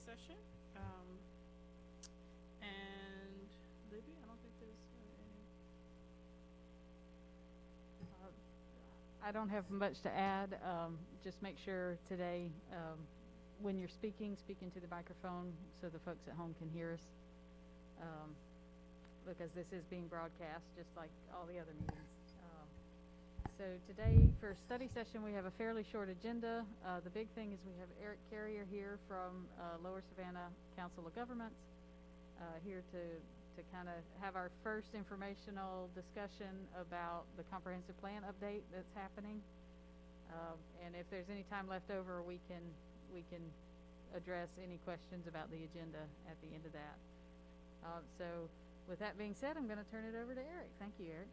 session. And Libby, I don't think there's any. I don't have much to add. Just make sure today, when you're speaking, speak into the microphone so the folks at home can hear us. Because this is being broadcast just like all the other meetings. So today for study session we have a fairly short agenda. The big thing is we have Eric Carrier here from Lower Savannah Council of Governments here to kind of have our first informational discussion about the comprehensive plan update that's happening. And if there's any time left over, we can address any questions about the agenda at the end of that. So with that being said, I'm going to turn it over to Eric. Thank you, Eric.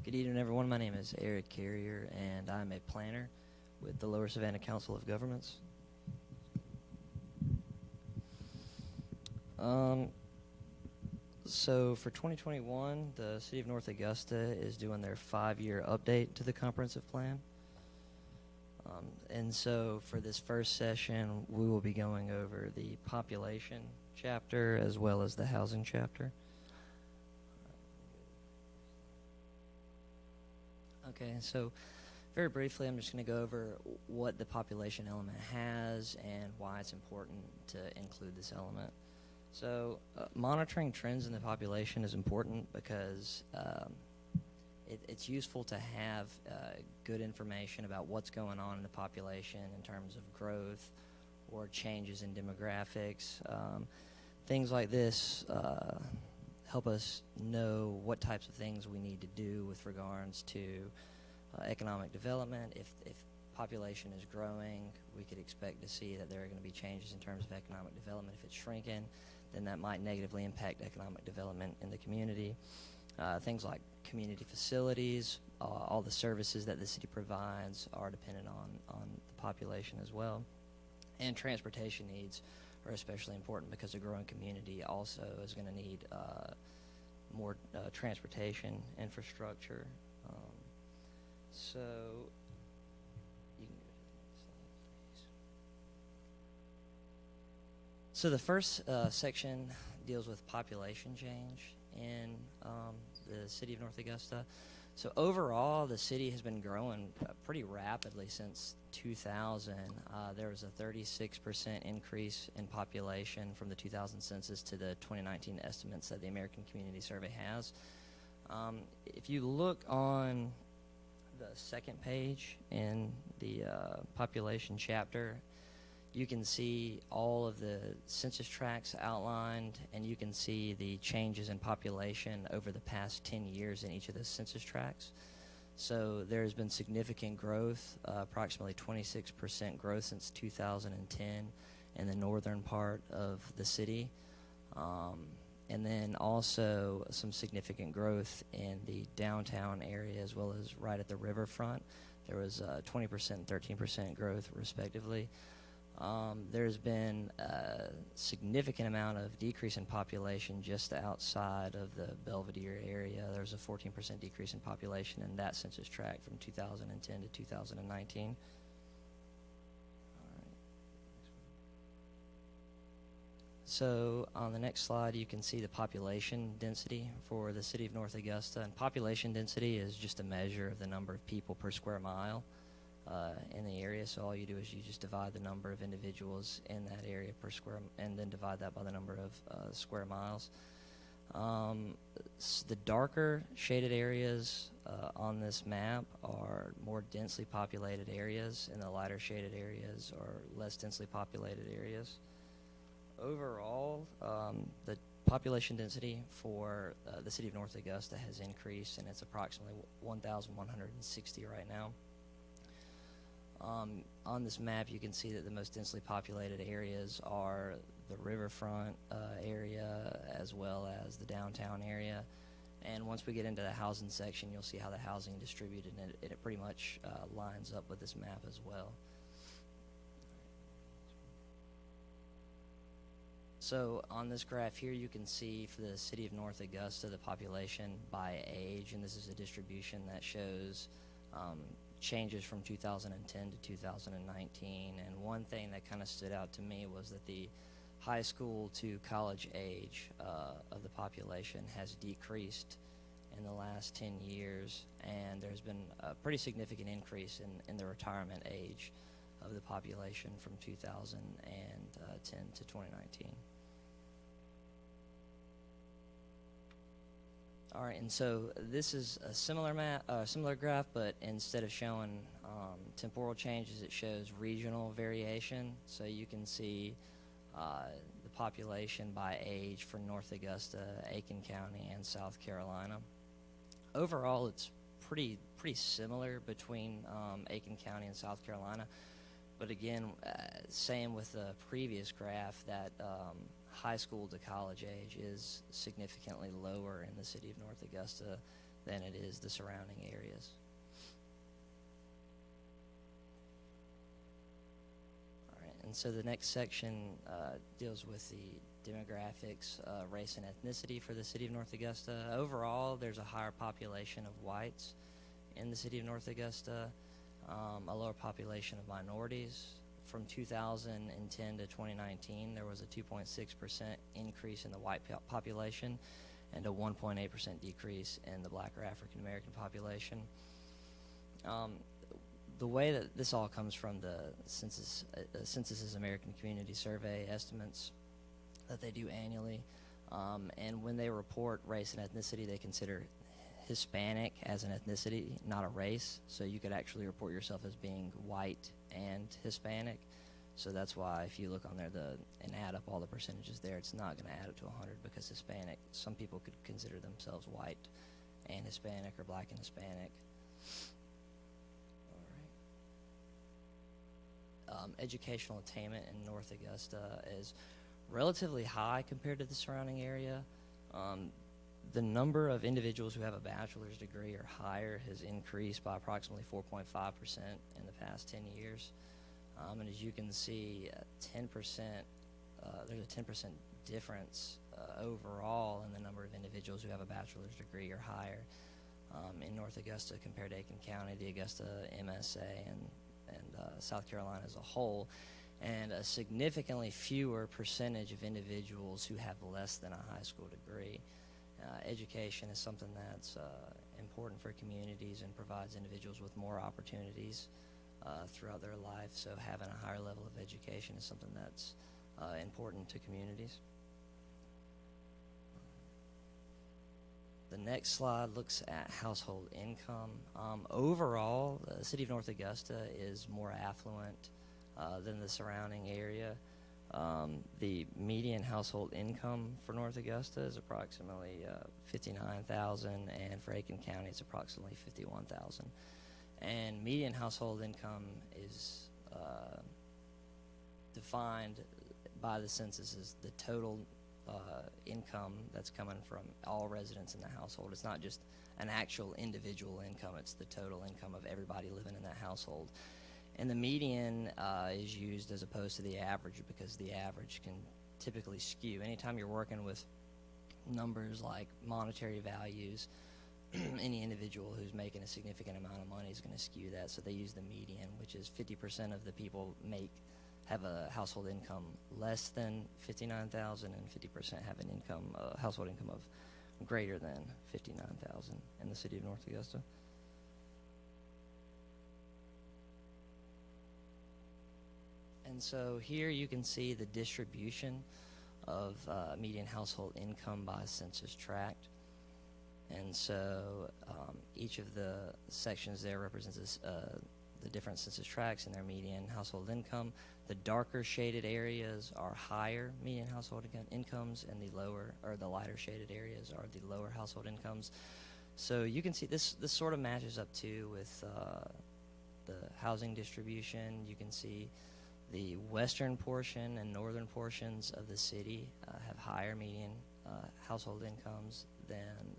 Good evening, everyone. My name is Eric Carrier, and I'm a planner with the Lower Savannah Council of Governments. So for 2021, the City of North Augusta is doing their 5-year update to the comprehensive plan. And so for this first session, we will be going over the population chapter as well as the housing chapter. Okay, so very briefly, I'm just going to go over what the population element has and why it's important to include this element. So monitoring trends in the population is important because it's useful to have good information about what's going on in the population in terms of growth or changes in demographics. Things like this help us know what types of things we need to do with regards to economic development. If population is growing, we could expect to see that there are going to be changes in terms of economic development. If it's shrinking, then that might negatively impact economic development in the community. Things like community facilities, all the services that the city provides are dependent on the population as well. And transportation needs are especially important because a growing community also is going to need more transportation infrastructure. So you can go to the next slide, please. So the first section deals with population change in the city of North Augusta. So overall, the city has been growing pretty rapidly since 2000. There was a 36% increase in population from the 2000 census to the 2019 estimates that the American Community Survey has. If you look on the second page in the population chapter, you can see all of the census tracts outlined, and you can see the changes in population over the past 10 years in each of the census tracts. So there's been significant growth, approximately 26% growth since 2010 in the northern part of the city. And then also some significant growth in the downtown area as well as right at the riverfront. There was 20% and 13% growth respectively. There's been a significant amount of decrease in population just outside of the Belvedere area. There's a 14% decrease in population in that census tract from 2010 to 2019. So on the next slide, you can see the population density for the city of North Augusta. And population density is just a measure of the number of people per square mile in the area. So all you do is you just divide the number of individuals in that area per square, and then divide that by the number of square miles. The darker shaded areas on this map are more densely populated areas, and the lighter shaded areas are less densely populated areas. Overall, the population density for the city of North Augusta has increased, and it's approximately 1,160 right now. On this map, you can see that the most densely populated areas are the riverfront area as well as the downtown area. And once we get into the housing section, you'll see how the housing is distributed, and it pretty much lines up with this map as well. So on this graph here, you can see for the city of North Augusta, the population by age, and this is a distribution that shows changes from 2010 to 2019. And one thing that kind of stood out to me was that the high school to college age of the population has decreased in the last 10 years, and there's been a pretty significant increase in the retirement age of the population from 2010 to 2019. All right, and so this is a similar graph, but instead of showing temporal changes, it shows regional variation. So you can see the population by age for North Augusta, Aiken County, and South Carolina. Overall, it's pretty similar between Aiken County and South Carolina. But again, same with the previous graph, that high school to college age is significantly lower in the city of North Augusta than it is the surrounding areas. All right, and so the next section deals with the demographics, race and ethnicity for the city of North Augusta. Overall, there's a higher population of whites in the city of North Augusta, a lower population of minorities. From 2010 to 2019, there was a 2.6% increase in the white population and a 1.8% decrease in the black or African American population. The way that this all comes from the Census's American Community Survey estimates that they do annually, and when they report race and ethnicity, they consider Hispanic as an ethnicity, not a race. So you could actually report yourself as being white and Hispanic. So that's why if you look on there and add up all the percentages there, it's not going to add up to 100, because Hispanic, some people could consider themselves white and Hispanic or black and Hispanic. All right. Educational attainment in North Augusta is relatively high compared to the surrounding area. The number of individuals who have a bachelor's degree or higher has increased by approximately 4.5% in the past 10 years. And as you can see, 10%, there's a 10% difference overall in the number of individuals who have a bachelor's degree or higher in North Augusta compared to Aiken County, the Augusta MSA, and South Carolina as a whole, and a significantly fewer percentage of individuals who have less than a high school degree. Education is something that's important for communities and provides individuals with more opportunities throughout their life. So having a higher level of education is something that's important to communities. The next slide looks at household income. Overall, the city of North Augusta is more affluent than the surrounding area. The median household income for North Augusta is approximately $59,000, and for Aiken County it's approximately $51,000. And median household income is defined by the census as the total income that's coming from all residents in the household. It's not just an actual individual income, it's the total income of everybody living in that household. And the median is used as opposed to the average, because the average can typically skew. Anytime you're working with numbers like monetary values, any individual who's making a significant amount of money is going to skew that. So they use the median, which is 50% of the people have a household income less than $59,000, and 50% have an income, household income of greater than $59,000 in the city of North Augusta. And so here you can see the distribution of median household income by census tract. And so each of the sections there represents the different census tracts and their median household income. The darker shaded areas are higher median household incomes, and the lighter shaded areas are the lower household incomes. So you can see this sort of matches up too with the housing distribution. You can see the western portion and northern portions of the city have higher median household incomes than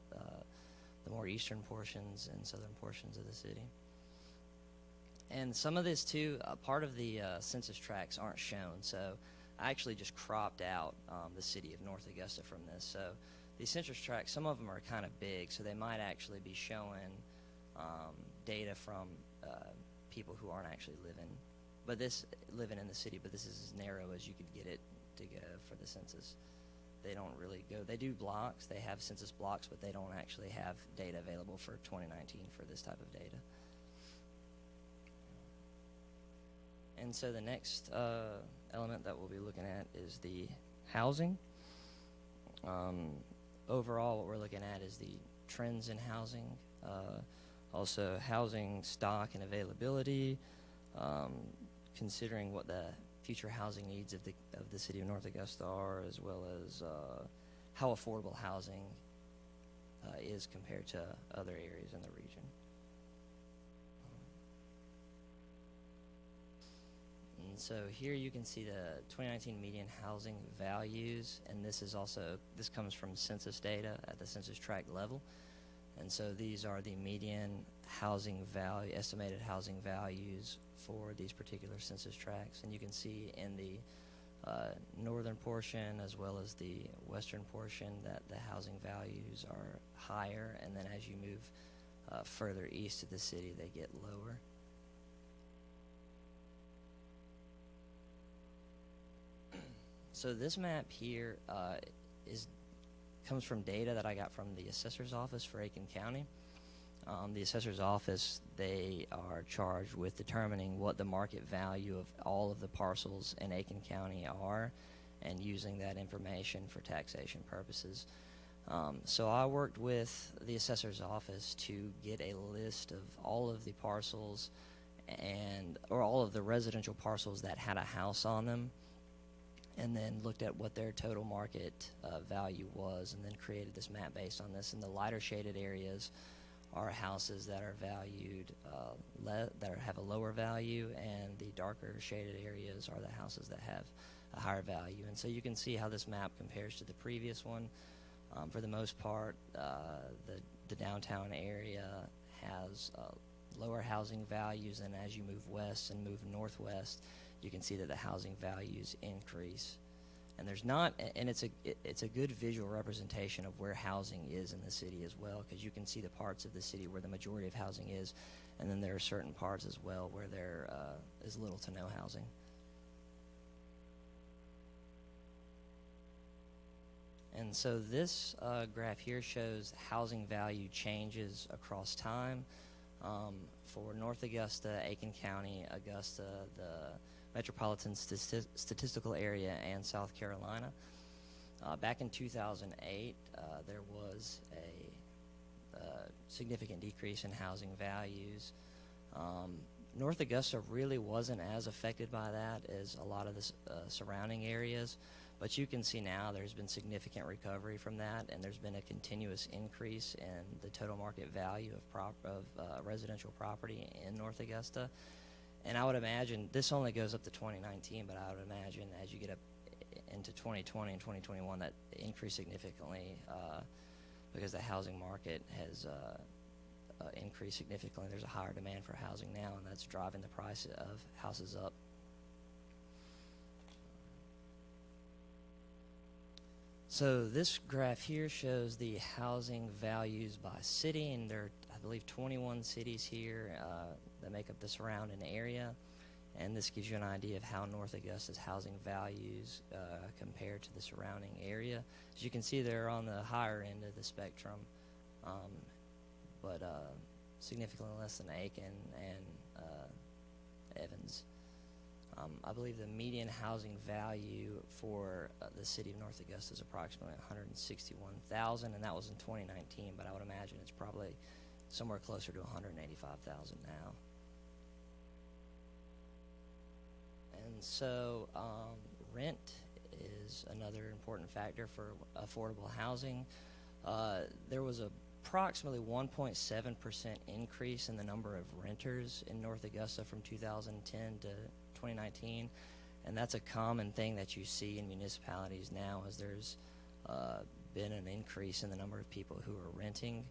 the more eastern portions and southern portions of the city. And some of this too, part of the census tracts aren't shown, so I actually just cropped out the city of North Augusta from this. So these census tracts, some of them are kind of big, so they might actually be showing data from people who aren't actually living in the city, but this is as narrow as you could get it to go for the census. They don't really go. They do blocks. They have census blocks, but they don't actually have data available for 2019 for this type of data. And so the next element that we'll be looking at is the housing. Overall, what we're looking at is the trends in housing, also housing stock and availability, considering what the future housing needs of the city of North Augusta are, as well as how affordable housing is compared to other areas in the region. And so here you can see the 2019 median housing values, and this comes from census data at the census tract level. And so these are the median estimated housing values for these particular census tracts. And you can see in the northern portion as well as the western portion that the housing values are higher, and then as you move further east of the city, they get lower. So this map here comes from data that I got from the assessor's office for Aiken County. The assessor's office, they are charged with determining what the market value of all of the parcels in Aiken County are and using that information for taxation purposes. So I worked with the assessor's office to get a list of all of the parcels or all of the residential parcels that had a house on them, and then looked at what their total market value was, and then created this map based on this. And the lighter shaded areas are houses that are valued, have a lower value, and the darker shaded areas are the houses that have a higher value. And so you can see how this map compares to the previous one. For the most part, the downtown area has lower housing values, and as you move west and move northwest, you can see that the housing values increase. And it's a good visual representation of where housing is in the city as well, because you can see the parts of the city where the majority of housing is, and then there are certain parts as well where there is little to no housing. And so this graph here shows housing value changes across time for North Augusta, Aiken County, Augusta, the Metropolitan Statistical Area, and South Carolina. Back in 2008, there was a significant decrease in housing values. North Augusta really wasn't as affected by that as a lot of the surrounding areas, but you can see now there's been significant recovery from that, and there's been a continuous increase in the total market value of residential property in North Augusta. And I would imagine, this only goes up to 2019, but I would imagine as you get up into 2020 and 2021, that increased significantly because the housing market has increased significantly. There's a higher demand for housing now, and that's driving the price of houses up. So this graph here shows the housing values by city, and there are, I believe, 21 cities here that make up the surrounding area. And this gives you an idea of how North Augusta's housing values compare to the surrounding area. As you can see, they're on the higher end of the spectrum, but significantly less than Aiken and Evans. I believe the median housing value for the city of North Augusta is approximately $161,000, and that was in 2019, but I would imagine it's probably somewhere closer to $185,000 now. And so rent is another important factor for affordable housing. There was approximately 1.7% increase in the number of renters in North Augusta from 2010 to 2019, and that's a common thing that you see in municipalities now, as there's been an increase in the number of people who are renting.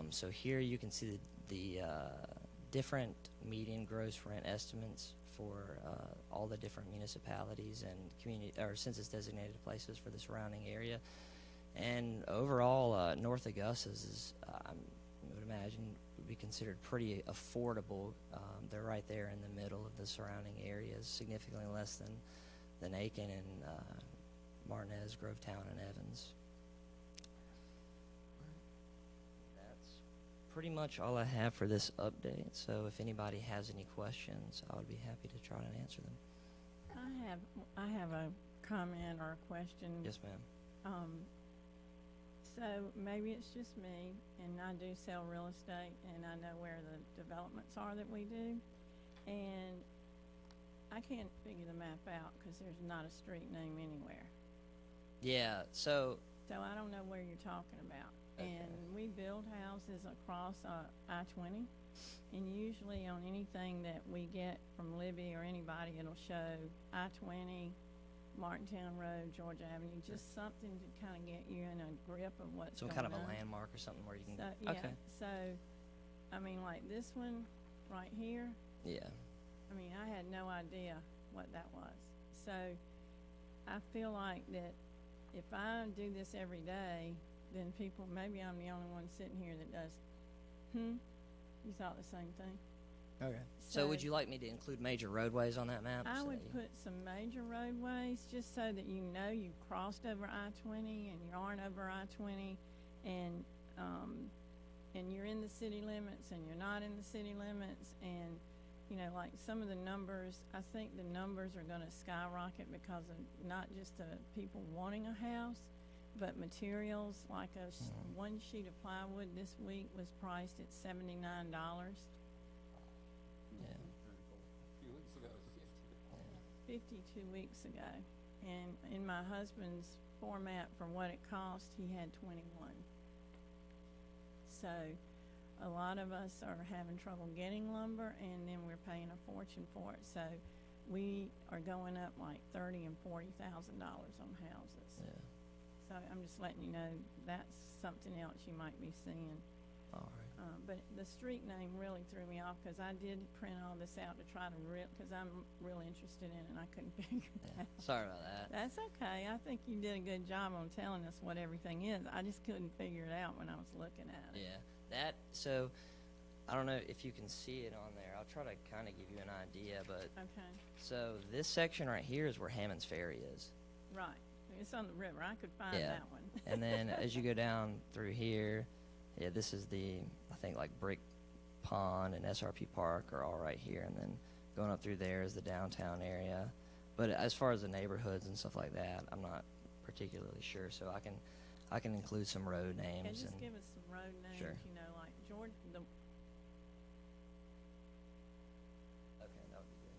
So here you can see the different median gross rent estimates for all the different municipalities and community or census designated places for the surrounding area. And overall, North Augusta's is, I would imagine, would be considered pretty affordable. They're right there in the middle of the surrounding areas, significantly less than Aiken and Martinez, Grovetown, and Evans. That's pretty much all I have for this update. So if anybody has any questions, I would be happy to try and answer them. I have a comment or a question. Yes, ma'am. So maybe it's just me, and I do sell real estate, and I know where the developments are that we do, and I can't figure the map out because there's not a street name anywhere. Yeah, so So I don't know where you're talking about. Okay. And we build houses across I-20, and usually on anything that we get from Libby or anybody, it'll show I-20, Martintown Road, Georgia Avenue, just something to kind of get you in a grip of what's some going kind of on. a landmark or something where you can. So, yeah, Okay. so, I mean, like this one right here, Yeah. I mean, I had no idea what that was. So I feel like that if I do this every day, then people, maybe I'm the only one sitting here that does, you thought the same thing? Okay. So would you like me to include major roadways on that map? I so would that you- put some major roadways just so that you know you crossed over I-20 and you aren't over I-20 and you're in the city limits and you're not in the city limits, and you know, like some of the numbers, I think the numbers are gonna skyrocket because of not just the people wanting a house, but materials, like one sheet of plywood this week was priced at $79. Yeah. 52 weeks ago, and in my husband's format for what it cost, he had 21. So a lot of us are having trouble getting lumber, and then we're paying a fortune for it. So we are going up like $30,000 and $40,000 on houses. Yeah. So I'm just letting you know that's something else you might be seeing. All right. But the street name really threw me off because I did print all this out to try to because I'm really interested in it and I couldn't figure it Yeah. out. Sorry about that. That's okay. I think you did a good job on telling us what everything is. I just couldn't figure it out when I was looking at it. Yeah. So I don't know if you can see it on there. I'll try to kind of give you an idea, but Okay. so this section right here is where Hammond's Ferry is. Right. It's on the river. I could find Yeah. that one. And then as you go down through here, yeah, this is I think like Brick Pond and SRP Park are all right here, and then going up through there is the downtown area. But as far as the neighborhoods and stuff like that, I'm not particularly sure, so I can include some road names. And just and give us some road names, Sure. you know, like George, Okay, that would be good.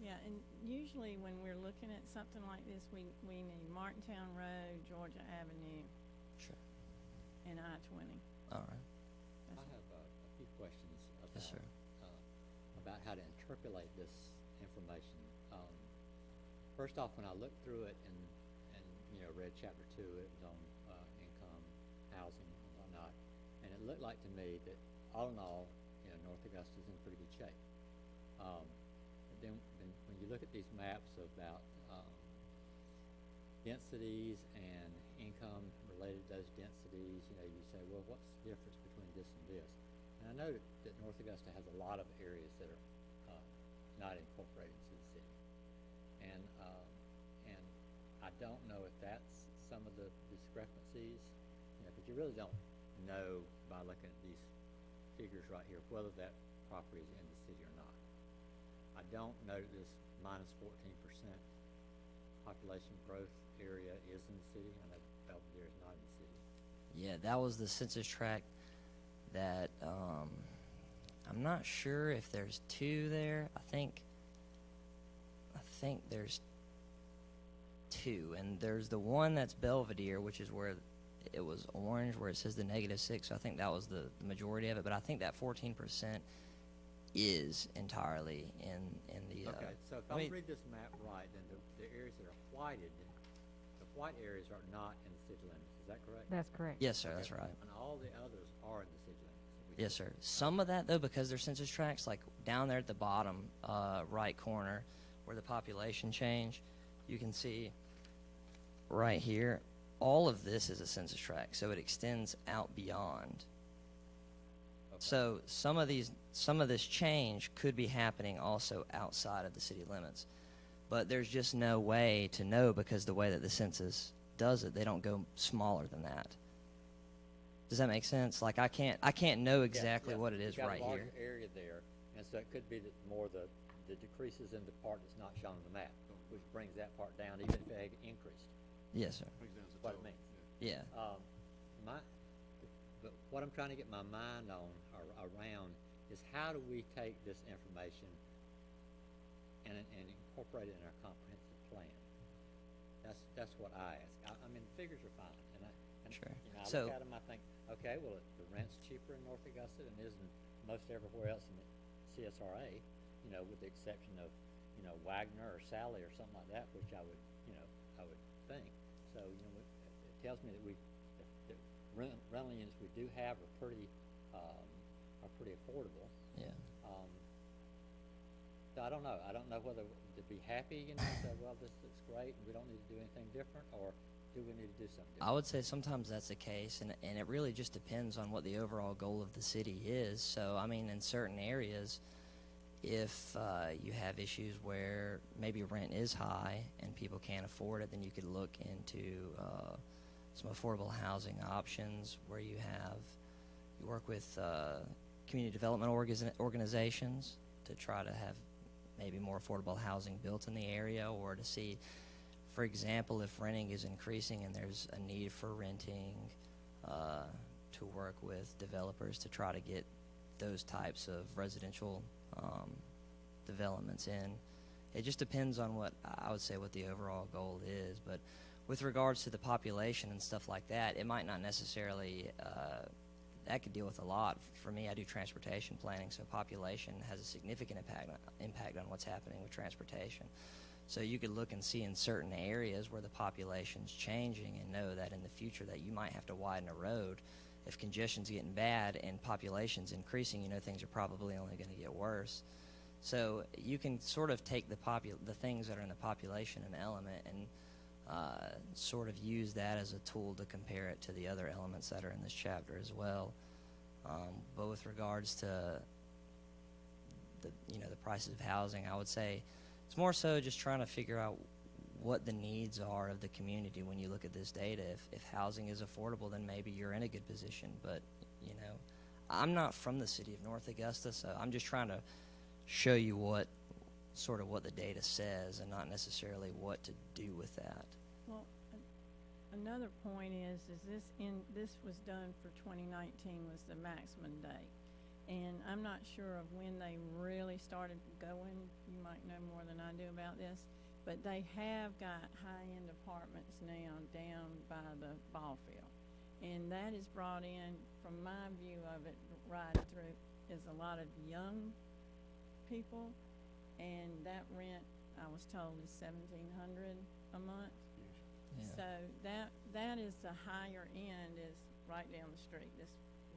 yeah, and usually when we're looking at something like this, we need Martintown Road, Georgia Avenue, Sure. and I-20. All right. I have a few questions about, Yes, sir. about how to interpolate this information. First off, when I looked through it and read chapter 2, it was on income, housing, and whatnot, and it looked like to me that all in all, North Augusta is in pretty good shape. But then when you look at these maps about densities and income related to those densities, you say, well, what's the difference between this and this? And I know that North Augusta has a lot of areas that are not incorporated into the city. And I don't know if that's some of the discrepancies, but you really don't know by looking at these figures right here whether that property is in the city or not. I don't know that this minus 14% population growth area is in the city. I know Belvedere is not in the city. Yeah, that was the census tract that I'm not sure if there's two there. I think there's two, and there's the one that's Belvedere, which is where it was orange, where it says the -6. So I think that was the majority of it, but I think that 14% is entirely in the. Okay, so if I read this map right, then the areas that are whited, the white areas are not in the city limits. Is that correct? That's correct. Yes, sir. Okay, That's right. And all the others are in the city limits. Yes, sir. Some of that, though, because they're census tracts, like down there at the bottom right corner where the population change, you can see right here, all of this is a census tract, so it extends out beyond. Okay. So some of this change could be happening also outside of the city limits, but there's just no way to know because the way that the census does it, they don't go smaller than that. Does that make sense? Like I can't know exactly what it is right You've got a here. larger area there, and so it could be that more the decreases in the part that's not shown on the map, which brings that part down, even if it had increased. Yes, sir. That's what it means. Yeah. But what I'm trying to get my mind on or around is how do we take this information and incorporate it in our comprehensive plan? That's what I ask. I mean, the figures are fine, and Sure. I So- look at them, I think, okay, well, the rent's cheaper in North Augusta than it is in most everywhere else in the CSRA, with the exception of, Wagner or Sally or something like that, which I would think. So, it tells me that the rental units we do have are pretty affordable. Yeah. So I don't know. I don't know whether to be happy, say, well, this looks great and we don't need to do anything different, or do we need to do something different? I would say sometimes that's the case, and it really just depends on what the overall goal of the city is. So, I mean, in certain areas, if you have issues where maybe rent is high and people can't afford it, then you could look into some affordable housing options where you work with community development organizations to try to have maybe more affordable housing built in the area, or to see, for example, if renting is increasing and there's a need for renting, to work with developers to try to get those types of residential developments in. It just depends on what the overall goal is. But with regards to the population and stuff like that, it might not necessarily, that could deal with a lot. For me, I do transportation planning, so population has a significant impact on what's happening with transportation. So you could look and see in certain areas where the population's changing and know that in the future that you might have to widen a road. If congestion's getting bad and population's increasing, things are probably only going to get worse. So you can sort of take the things that are in the population and element and sort of use that as a tool to compare it to the other elements that are in this chapter as well. But with regards to the prices of housing, I would say it's more so just trying to figure out what the needs are of the community when you look at this data. If housing is affordable, then maybe you're in a good position. But, I'm not from the city of North Augusta, so I'm just trying to show you what the data says and not necessarily what to do with that. Well, another point is this was done for 2019 was the maximum date. And I'm not sure of when they really started going. You might know more than I do about this. But they have got high-end apartments now down by the ball field. And that is brought in, from my view of it, riding through, is a lot of young people. And that rent, I was told, is $1,700 a month. Yeah. So that is the higher end, is right down the street,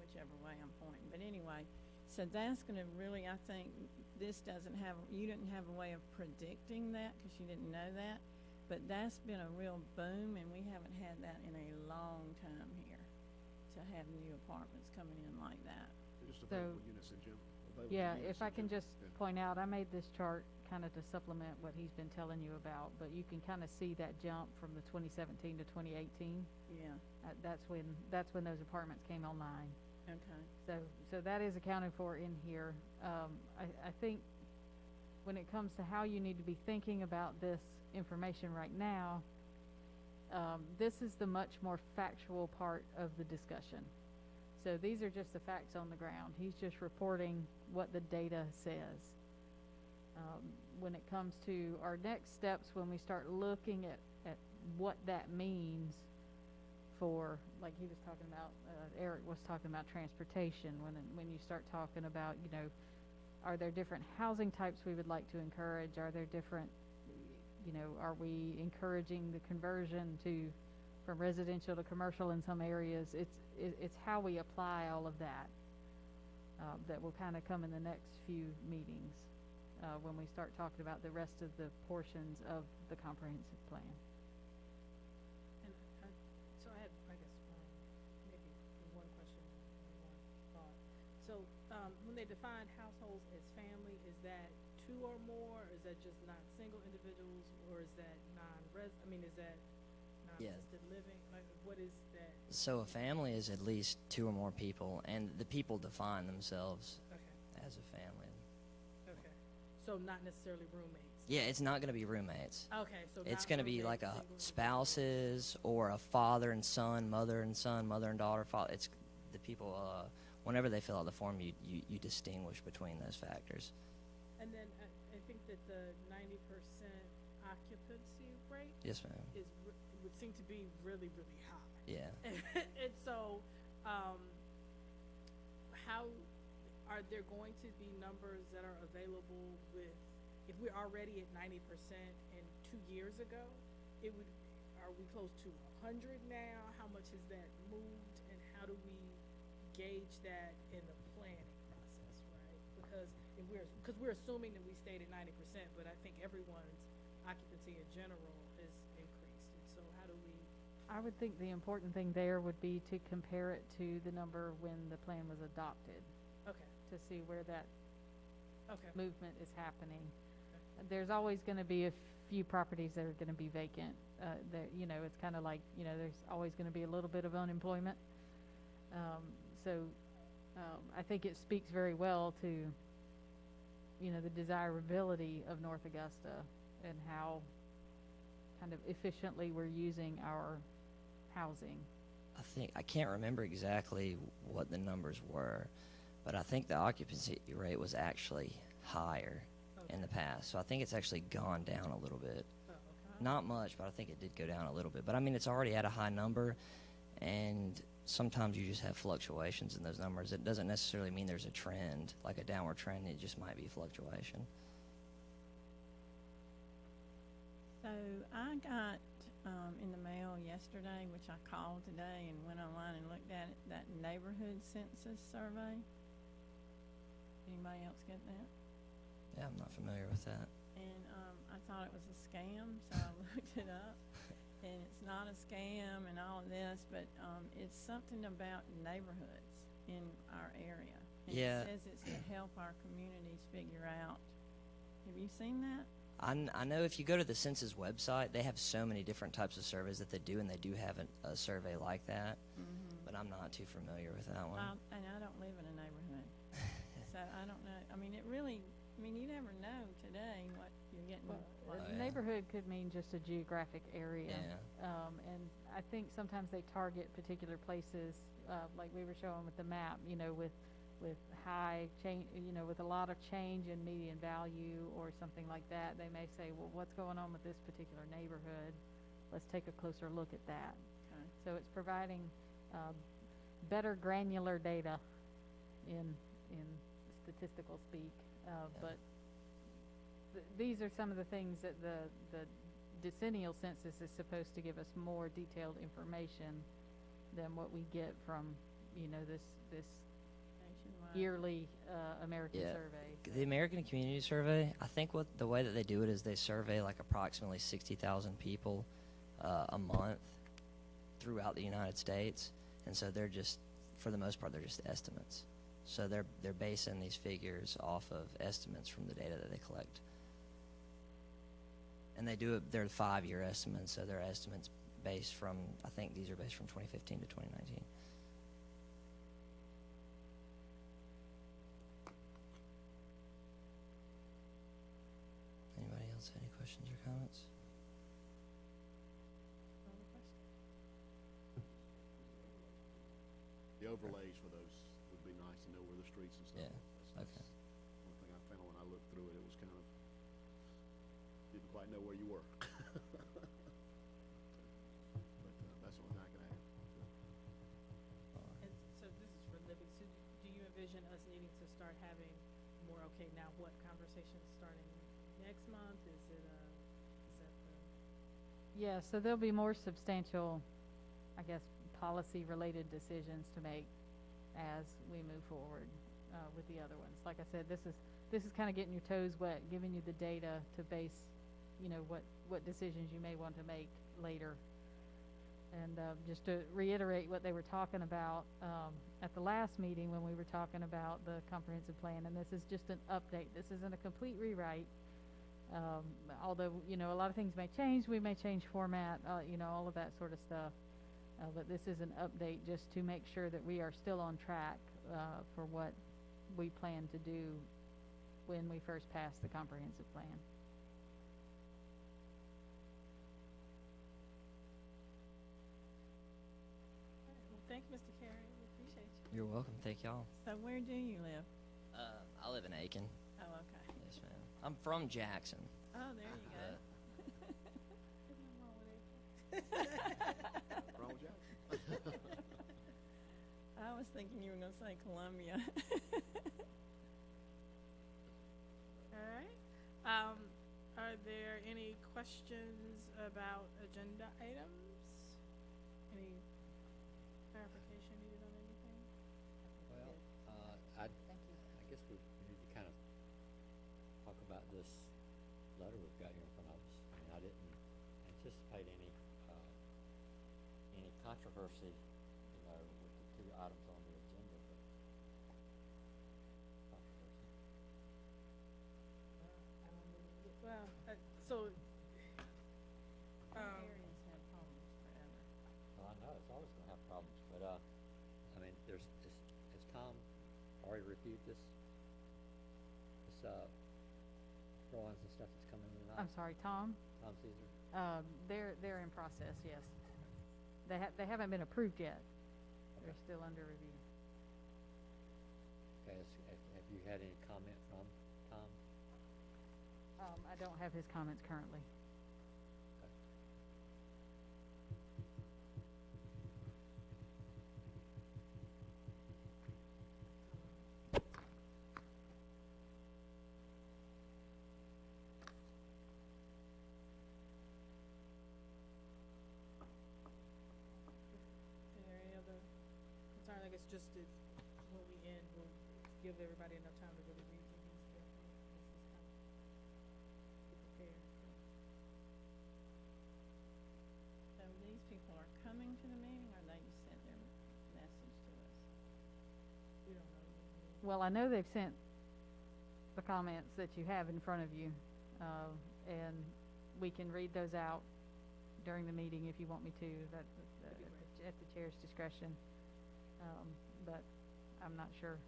whichever way I'm pointing. But anyway, so that's going to really, I think, you didn't have a way of predicting that because you didn't know that. But that's been a real boom, and we haven't had that in a long time here, to have new apartments coming in like that. Just So- available units in general. Available Yeah, units if I in can general. just Yeah. point out, I made this chart kind of to supplement what he's been telling you about, but you can kind of see that jump from the 2017 to 2018. Yeah, That's when those apartments came online. okay. So that is accounted for in here. I think when it comes to how you need to be thinking about this information right now, this is the much more factual part of the discussion. So these are just the facts on the ground. He's just reporting what the data says. When it comes to our next steps, when we start looking at what that means for, like he was talking about, Eric was talking about transportation, when you start talking about, are there different housing types we would like to encourage? Are there different, are we encouraging the conversion from residential to commercial in some areas? It's how we apply all of that that will kind of come in the next few meetings when we start talking about the rest of the portions of the comprehensive plan. And so I had, I guess, maybe one question, one thought. So when they define households as family, is that two or more, or is that just not single individuals, or is that is that Yeah. non-assisted living? Like, what is that? So a family is at least two or more people, and the people define themselves Okay, as a family. okay. So not necessarily roommates. Yeah, it's not going to be roommates. Okay, so It's not going to be roommates, like a single individuals. spouses or a father and son, mother and son, mother and daughter. It's the people. Whenever they fill out the form, you distinguish between those factors. And then I think that the 90% occupancy rate Yes, ma'am. would seem to be really, really high. Yeah. And so, how are there going to be numbers that are available if we're already at 90% and 2 years ago, are we close to 100 now? How much has that moved, and how do we gauge that in the planning process, right? Because we're assuming that we stayed at 90%, but I think everyone's occupancy in general is increased. And so how do we? I would think the important thing there would be to compare it to the number when the plan was adopted, Okay. to see where that Okay. movement is happening. There's always going to be a few properties that are going to be vacant. It's kind of like, there's always going to be a little bit of unemployment. I think it speaks very well to, the desirability of North Augusta and how kind of efficiently we're using our housing. I can't remember exactly what the numbers were, but I think the occupancy rate was actually higher in the past. So I think it's actually gone down a little bit. Oh, okay. Not much, but I think it did go down a little bit. But I mean, it's already at a high number, and sometimes you just have fluctuations in those numbers. It doesn't necessarily mean there's a trend, like a downward trend. It just might be fluctuation. So I got in the mail yesterday, which I called today and went online and looked at it, that neighborhood census survey. Anybody else get that? Yeah, I'm not familiar with that. And I thought it was a scam, so I looked it up. And it's not a scam and all of this, but it's something about neighborhoods in our area. And Yeah. it says it's to help our communities figure out. Have you seen that? I know if you go to the Census website, they have so many different types of surveys that they do, and they do have a survey like that. Mm-hmm. But I'm not too familiar with that one. And I don't live in a neighborhood, so I don't know. I mean, you never know today what you're getting. Oh, yeah. Neighborhood could mean just a geographic area. Yeah. And I think sometimes they target particular places, like we were showing with the map, with high change, with a lot of change in median value or something like that. They may say, well, what's going on with this particular neighborhood? Let's take a closer look at that. Okay. So it's providing better granular data in statistical speak. But these are some of the things that the decennial census is supposed to give us more detailed information than what we get from, this Nationwide. yearly American Yeah. survey. The American Community Survey, I think the way that they do it is they survey like approximately 60,000 people a month throughout the United States, and so they're just, for the most part, they're just estimates. So they're basing these figures off of estimates from the data that they collect. And they're 5-year estimates, so they're estimates based from, I think these are based from 2015 to 2019. Anybody else have any questions or comments? The overlays for those would be nice to know where the streets and stuff Yeah, are. okay. That's one thing I found when I looked through it. It was kind of, didn't quite know where you were. But that's the only thing I can add. And so this is for living. So do you envision us needing to start having more, okay, now what conversations starting next month? Is that the? Yeah, so there'll be more substantial, I guess, policy-related decisions to make as we move forward with the other ones. Like I said, this is kind of getting your toes wet, giving you the data to base, what decisions you may want to make later. And just to reiterate what they were talking about at the last meeting when we were talking about the comprehensive plan, and this is just an update. This isn't a complete rewrite. Although, you know, a lot of things may change. We may change format, you know, all of that sort of stuff. But this is an update just to make sure that we are still on track for what we plan to do when we first pass the comprehensive plan. Well, thank you, Mr. Carey. We appreciate you. You're welcome. Thank y'all. So where do you live? I live in Aiken. Oh, okay. Yes, ma'am. I'm from Jackson. Oh, there you go. Wrong with Jackson. I was thinking you were gonna say Columbia. All right. Are there any questions about agenda items? Any clarification needed on anything? Well, Thank you. I guess we need to kind of talk about this letter we've got here in front of us. I mean, I didn't anticipate any controversy, you know, with the two items on the agenda, but controversy. Well, so, Areas have problems forever. Well, I know, it's always gonna have problems, but, I mean, has Tom already reviewed this, drawings and stuff that's coming in tonight? I'm sorry, Tom? Tom Caesar? They're in process, yes. They haven't been approved yet. They're Okay. still under review. Okay, have you had any comment from Tom? I don't have his comments currently. Okay. is there any other concern? I guess just when we end, we'll give everybody enough time to really read through these carefully. This is kind of be prepared. So these people are coming to the meeting, or they just sent their message to us? We don't know. Well, I know they've sent the comments that you have in front of you, and we can read those out during the meeting if you want me to, at the chair's discretion. But I'm not sure.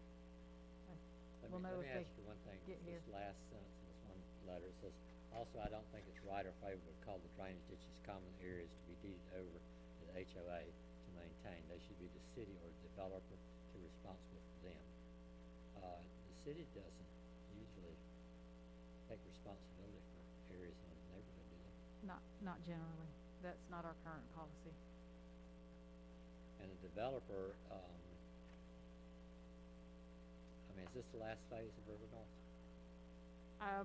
We'll know Let if me they ask you one thing. get here. This last sentence in this one letter, it says, also, I don't think it's right or favorable to call the drainage ditches common areas to be deeded over to the HOA to maintain. They should be the city or developer to be responsible for them. The city doesn't usually take responsibility for areas in a neighborhood, do they? Not generally. That's not our current policy. And the developer, I mean, is this the last phase of River North?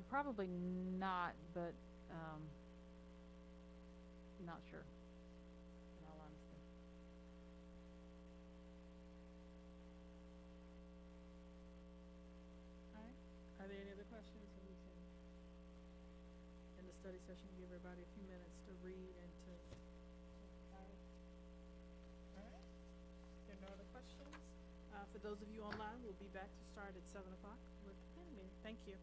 Probably not, but not sure, in all honesty. All right. Are there any other questions? And we can, in the study session, give everybody a few minutes to read and to. All right. All right. There are no other questions. For those of you online, we'll be back to start at 7 o'clock with the planning meeting. Thank you.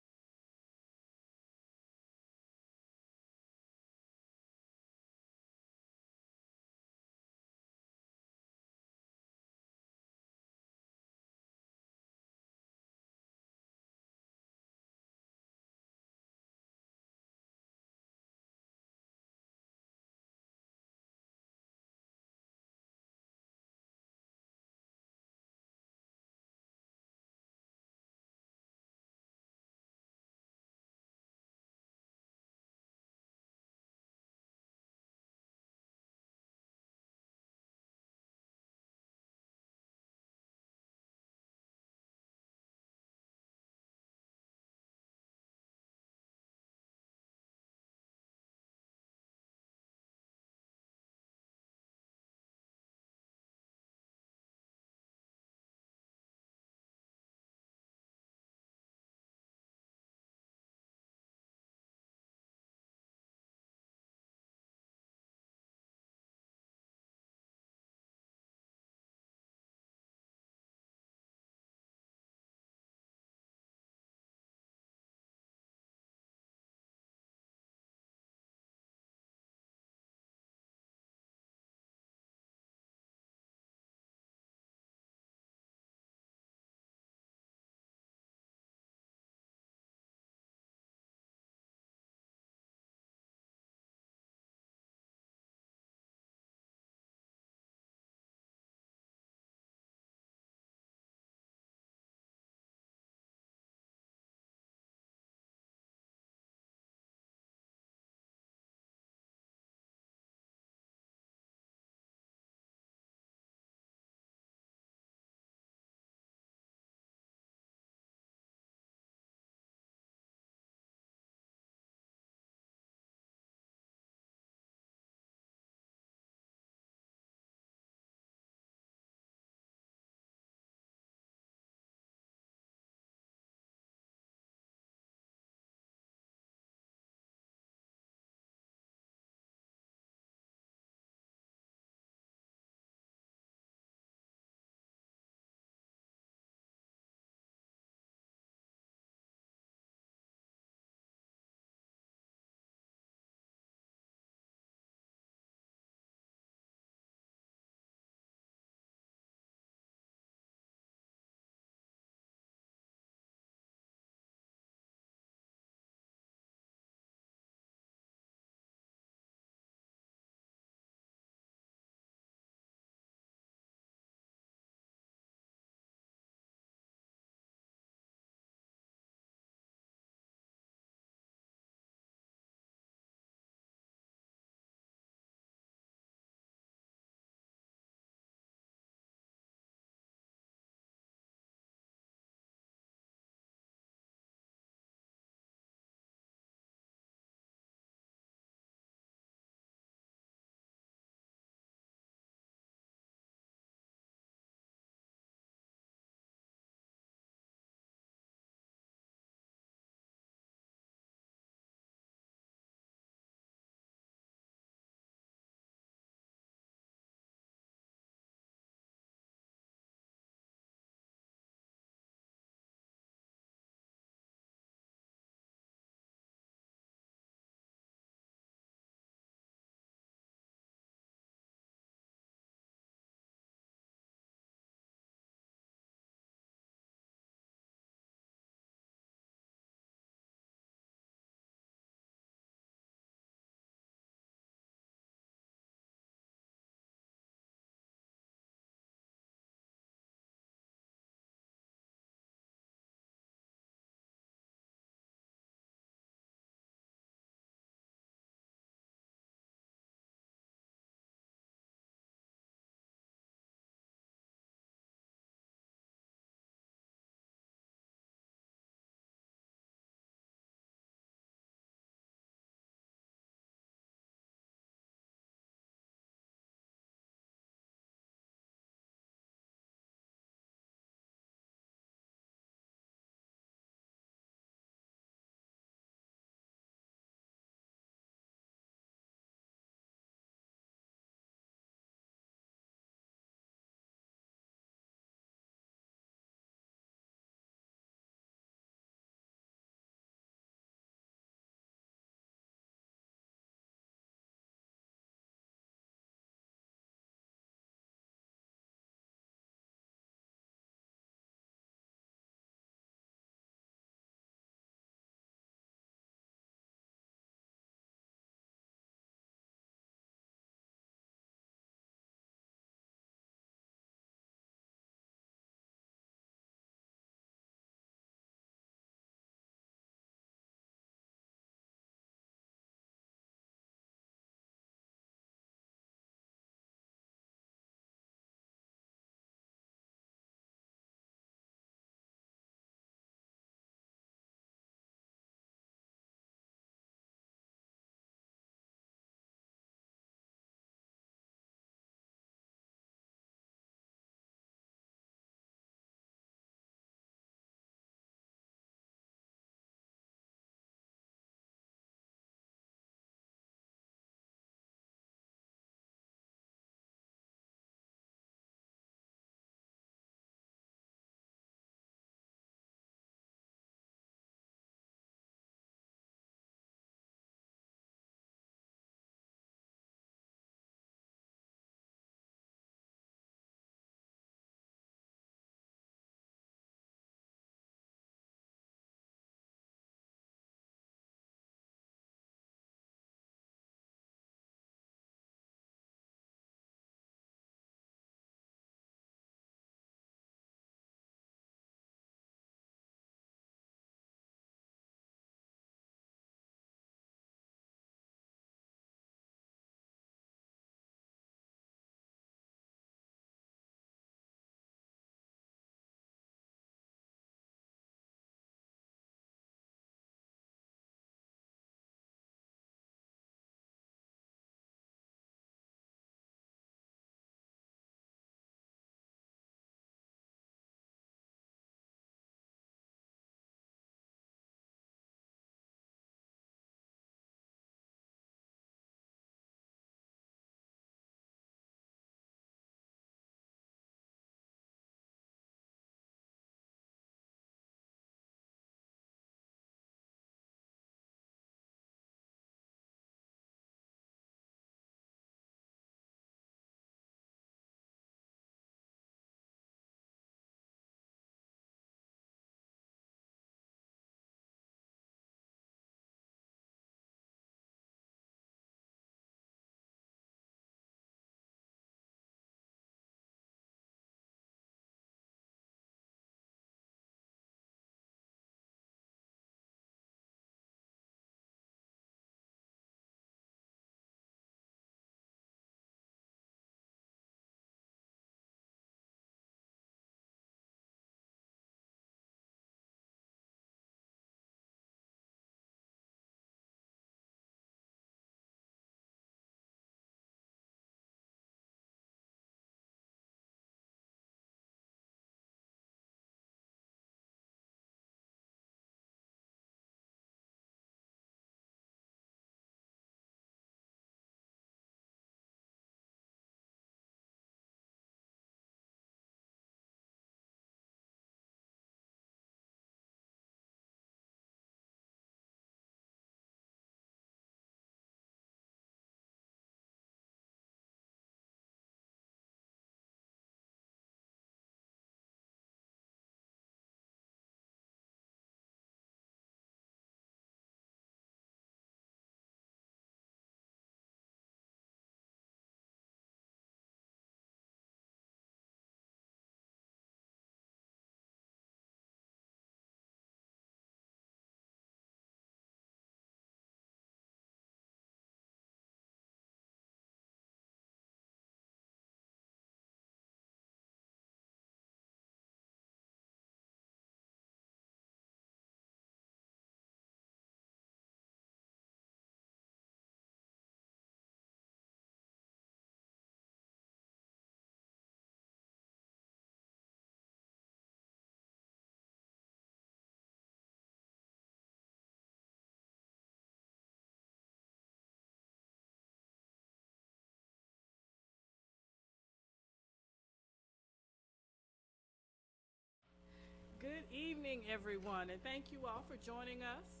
Good evening, everyone, and thank you all for joining us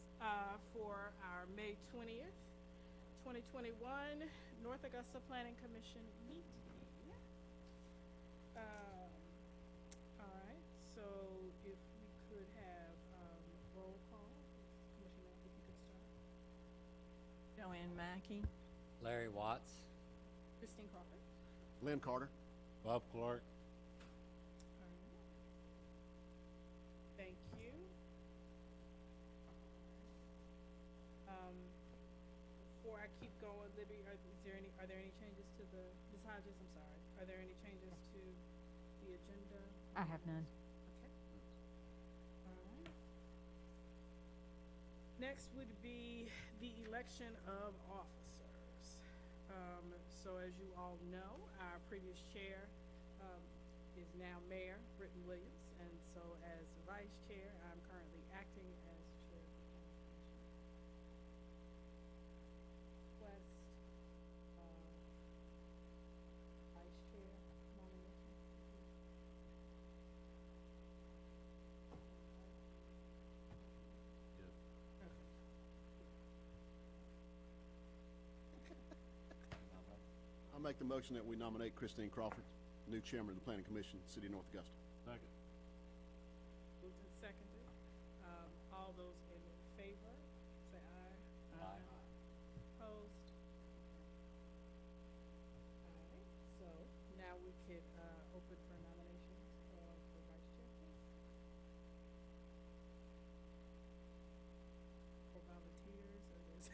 for our May 20th, 2021 North Augusta Planning Commission meeting. All right, so if we could have roll call, Commissioner, if you could start. Joanne Mackey. Larry Watts. Christine Crawford. Lynn Carter. Bob Clark. All right. Thank you. Before I keep going, Libby, are there any changes to the, Ms. Hodges, I'm sorry, are there any changes to the agenda? I have none. Okay. All right. Next would be the election of officers. So as you all know, our previous chair is now Mayor Britton Williams, and so as vice chair, I'm currently acting as chair of the planning commission. Request vice chair nomination. I make the motion that we nominate Christine Crawford, new chairman of the Planning Commission, City of North Augusta. Second. Moved and seconded. All those in favor, say aye. Aye. Opposed? All right, so now we could, open for nominations, for vice chair, please. For volunteers, or is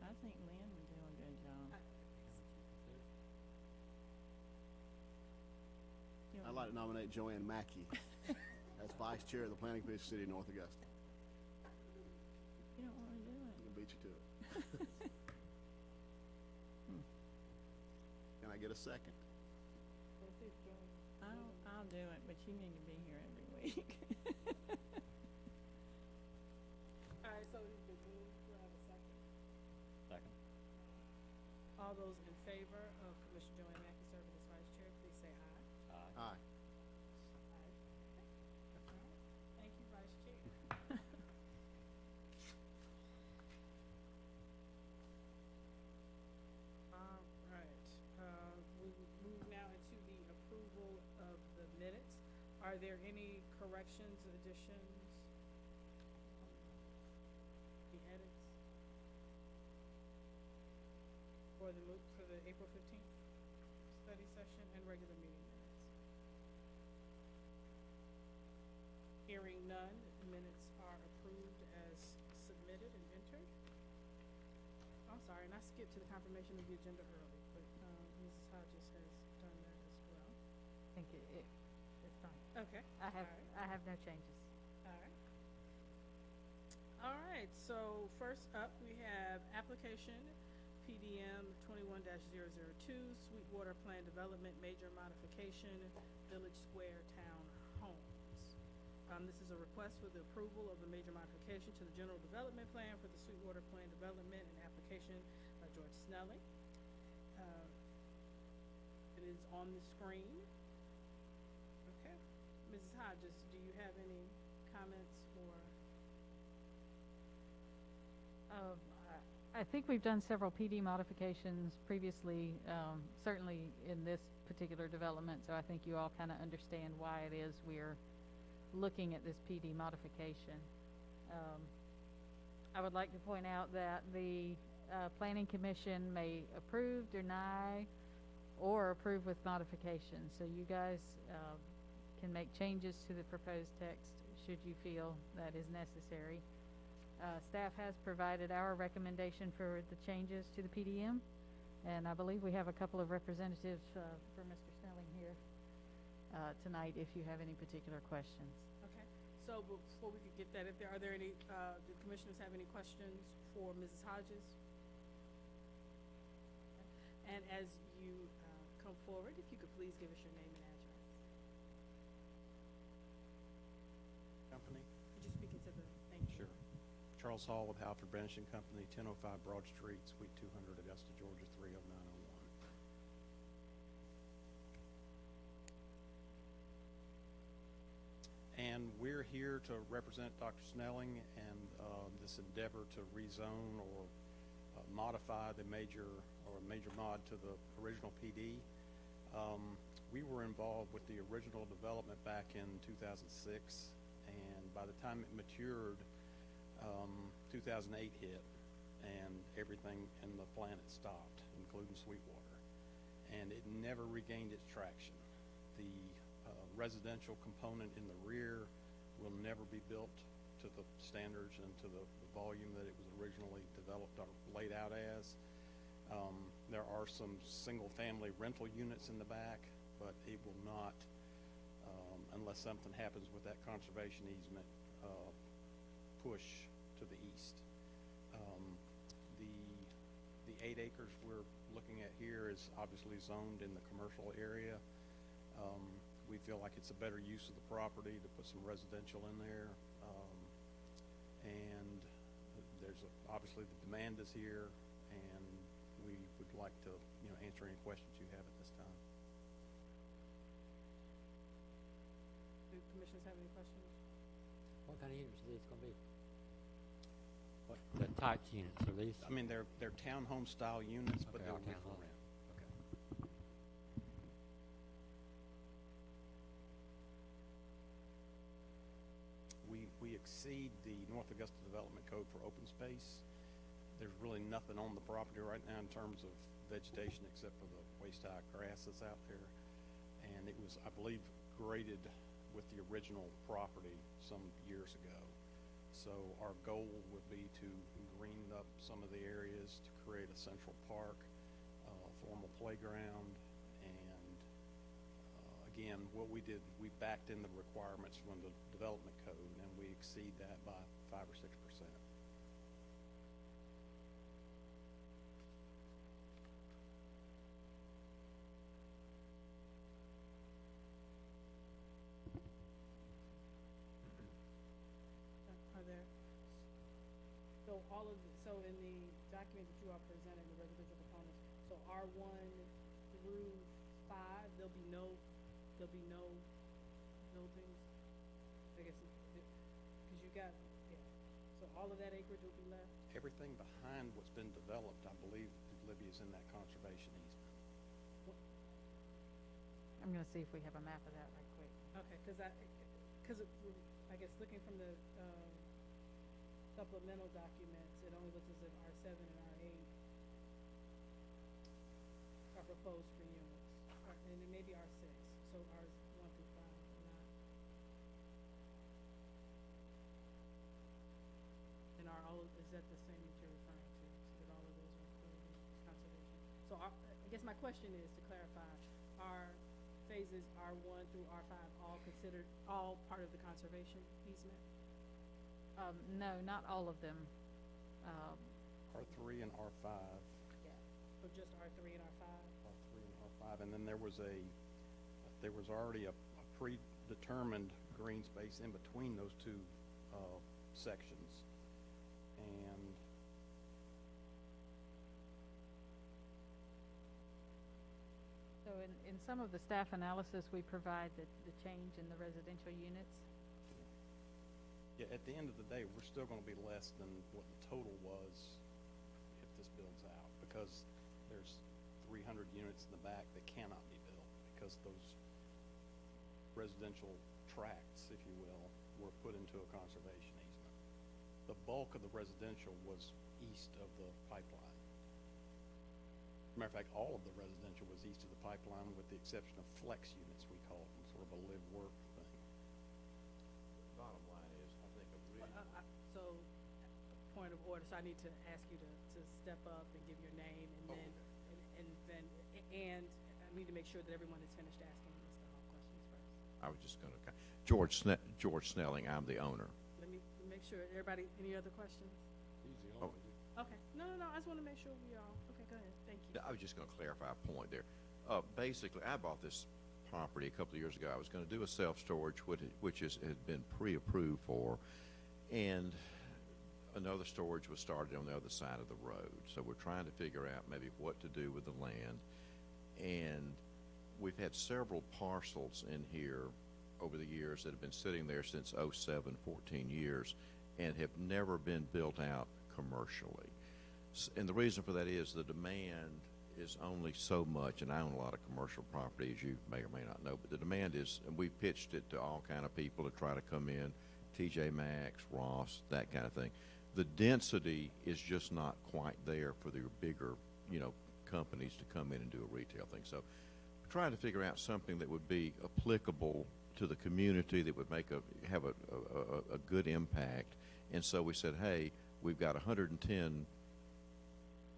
I think Lynn would do a good job. I'd like to nominate Joanne Mackey as vice chair of the Planning Commission, City of North Augusta. You don't wanna do it. I'll beat you to it. Can I get a second? Let's see if Joan. I'll do it, but you need to be here every week. All right, so it's been moved, do I have a second? Second. All those in favor of Commissioner Joanne Mackey serving as vice chair, please say aye. Aye. Aye. Aye. All right. Thank you, Vice Chair. All right, we move now into the approval of the minutes. Are there any corrections, additions, the edits for the April 15th study session and regular meeting minutes? Hearing none, minutes are approved as submitted and entered. I'm sorry, and I skipped to the confirmation of the agenda early, but Mrs. Hodges has done that as well. I think it's fine. Okay. I have, All right. I have no changes. All right. All right, so first up, we have application PDM 21-002, Sweetwater Plan Development Major Modification, Village Square Town Homes. This is a request for the approval of a major modification to the general development plan for the Sweetwater Plan Development and application by George Snelling. It is on the screen. Okay. Mrs. Hodges, do you have any comments or? I think we've done several PD modifications previously, certainly in this particular development, so I think you all kind of understand why it is we're looking at this PD modification. I would like to point out that the Planning Commission may approve, deny, or approve with modifications. So you guys can make changes to the proposed text should you feel that is necessary. Staff has provided our recommendation for the changes to the PDM, and I believe we have a couple of representatives for Mr. Snelling here tonight if you have any particular questions. Okay, so before we could get that, are there any, do commissioners have any questions for Mrs. Hodges? And as you come forward, if you could please give us your name and address. Company. Could you speak into the, thank you. Sure. Charles Hall with Halford Branch and Company, 1005 Broad Street, Suite 200, Augusta, Georgia, 30901. And we're here to represent Dr. Snelling and this endeavor to rezone or modify the major mod to the original PD. We were involved with the original development back in 2006, and by the time it matured, 2008 hit, and everything in the planet stopped, including Sweetwater, and it never regained its traction. The residential component in the rear will never be built to the standards and to the volume that it was originally developed or laid out as. There are some single-family rental units in the back, but it will not, unless something happens with that conservation easement, push to the east. The 8 acres we're looking at here is obviously zoned in the commercial area. We feel like it's a better use of the property to put some residential in there. And there's obviously the demand is here, and we would like to, answer any questions you have at this time. Do commissioners have any questions? What kind of units are these gonna be? What, the types of units are these? I mean, they're townhome style units, but Okay, they'll all be for townhomes. rent. Okay. We exceed the North Augusta Development Code for open space. There's really nothing on the property right now in terms of vegetation except for the waist-high grass that's out there. And it was, I believe, graded with the original property some years ago. So our goal would be to green up some of the areas to create a central park, formal playground, and again, what we did, we backed in the requirements from the development code, and we exceed that by 5 or 6%. Are there, so in the document that you all presented, the residential components, so R1 through 5, there'll be no buildings? I guess, because you got, so all of that acreage will be left? Everything behind what's been developed, I believe, Libby, is in that conservation easement. I'm gonna see if we have a map of that right quick. Okay, because I guess looking from the supplemental documents, it only looks as if R7 and R8 are proposed for units, and it may be R6, so Rs 1 through 5 are not. And is that the same that you're referring to, so that all of those are included in conservation? So I guess my question is, to clarify, are phases R1 through R5 all part of the conservation easement? No, not all of them. R3 and R5. Yeah. So just R3 and R5? R3 and R5, and then there was already a predetermined green space in between those two sections, and So in some of the staff analysis, we provide the change in the residential units. yeah, at the end of the day, we're still going to be less than what the total was if this builds out, because there's 300 units in the back that cannot be built because those residential tracts, if you will, were put into a conservation easement. The bulk of the residential was east of the pipeline. Matter of fact, all of the residential was east of the pipeline with the exception of flex units, we call them, sort of a live-work thing. Bottom line is, I think a really, So, point of order, so I need to ask you to step up and give your name, and and I need to make sure that everyone has finished asking Mr. Hall questions first. I was just gonna, George Snelling, I'm the owner. Let me make sure, everybody, any other questions? He's the Oh. only. Okay, no, I just wanna make sure we all, okay, go ahead, thank you. I was just gonna clarify a point there. Basically, I bought this property a couple of years ago. I was gonna do a self-storage, which had been pre-approved for, and another storage was started on the other side of the road. So we're trying to figure out maybe what to do with the land. And we've had several parcels in here over the years that have been sitting there since '07, 14 years, and have never been built out commercially. And the reason for that is the demand is only so much, and I own a lot of commercial property, as you may or may not know, but the demand is, and we pitched it to all kind of people to try to come in, TJ Maxx, Ross, that kind of thing. The density is just not quite there for the bigger, companies to come in and do a retail thing. So we're trying to figure out something that would be applicable to the community, that would have a good impact. And so we said, hey, we've got 110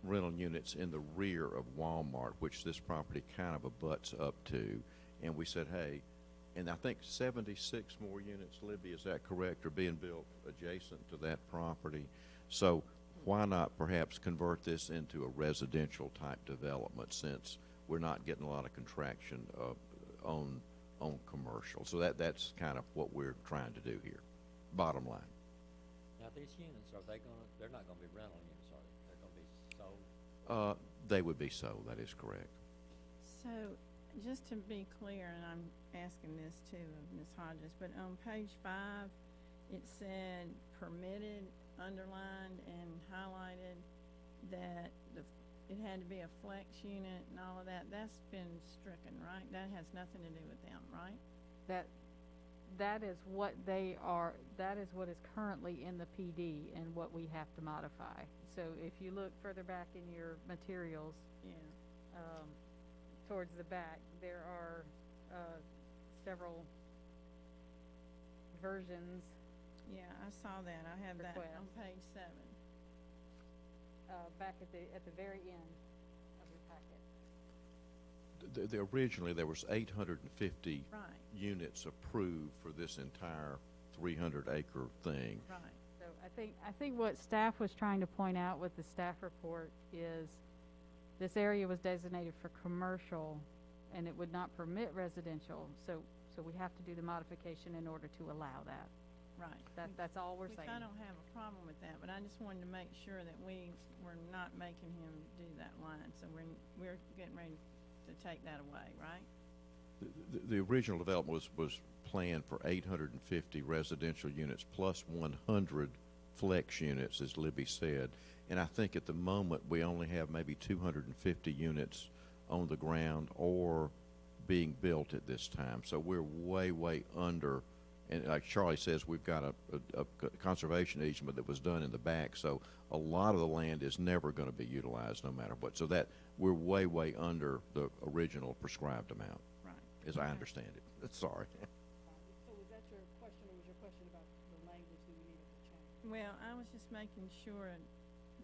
rental units in the rear of Walmart, which this property kind of abuts up to. And we said, hey, and I think 76 more units, Libby, is that correct, are being built adjacent to that property. So why not perhaps convert this into a residential type development, since we're not getting a lot of contraction on commercial. So that's kind of what we're trying to do here, bottom line. Now, these units, they're not gonna be rental units, are they? They're gonna be sold? They would be sold, that is correct. So, just to be clear, and I'm asking this too of Ms. Hodges, but on page 5, it said permitted, underlined and highlighted, that it had to be a flex unit and all of that. That's been stricken, right? That has nothing to do with them, right? That is what they are, that is what is currently in the PD and what we have to modify. So if you look further back in your materials, Yeah. towards the back, there are several versions Yeah, I saw that. I have that on Request. page 7. back at the very end of your packet. Originally, there was 850 Right. units approved for this entire 300-acre thing. Right. So I think what staff was trying to point out with the staff report is this area was designated for commercial, and it would not permit residential. So we have to do the modification in order to allow that. Right. That's all we're Which saying. I don't have a problem with that, but I just wanted to make sure that we were not making him do that line. So we're getting ready to take that away, right? The original development was planned for 850 residential units plus 100 flex units, as Libby said. And I think at the moment we only have maybe 250 units on the ground or being built at this time. So we're way under. And like Charlie says, we've got a conservation easement that was done in the back. So a lot of the land is never going to be utilized no matter what. So that we're way under the original prescribed amount, Right. as I understand it. Sorry. So was that your question, or was your question about the language that we needed to change? Well, I was just making sure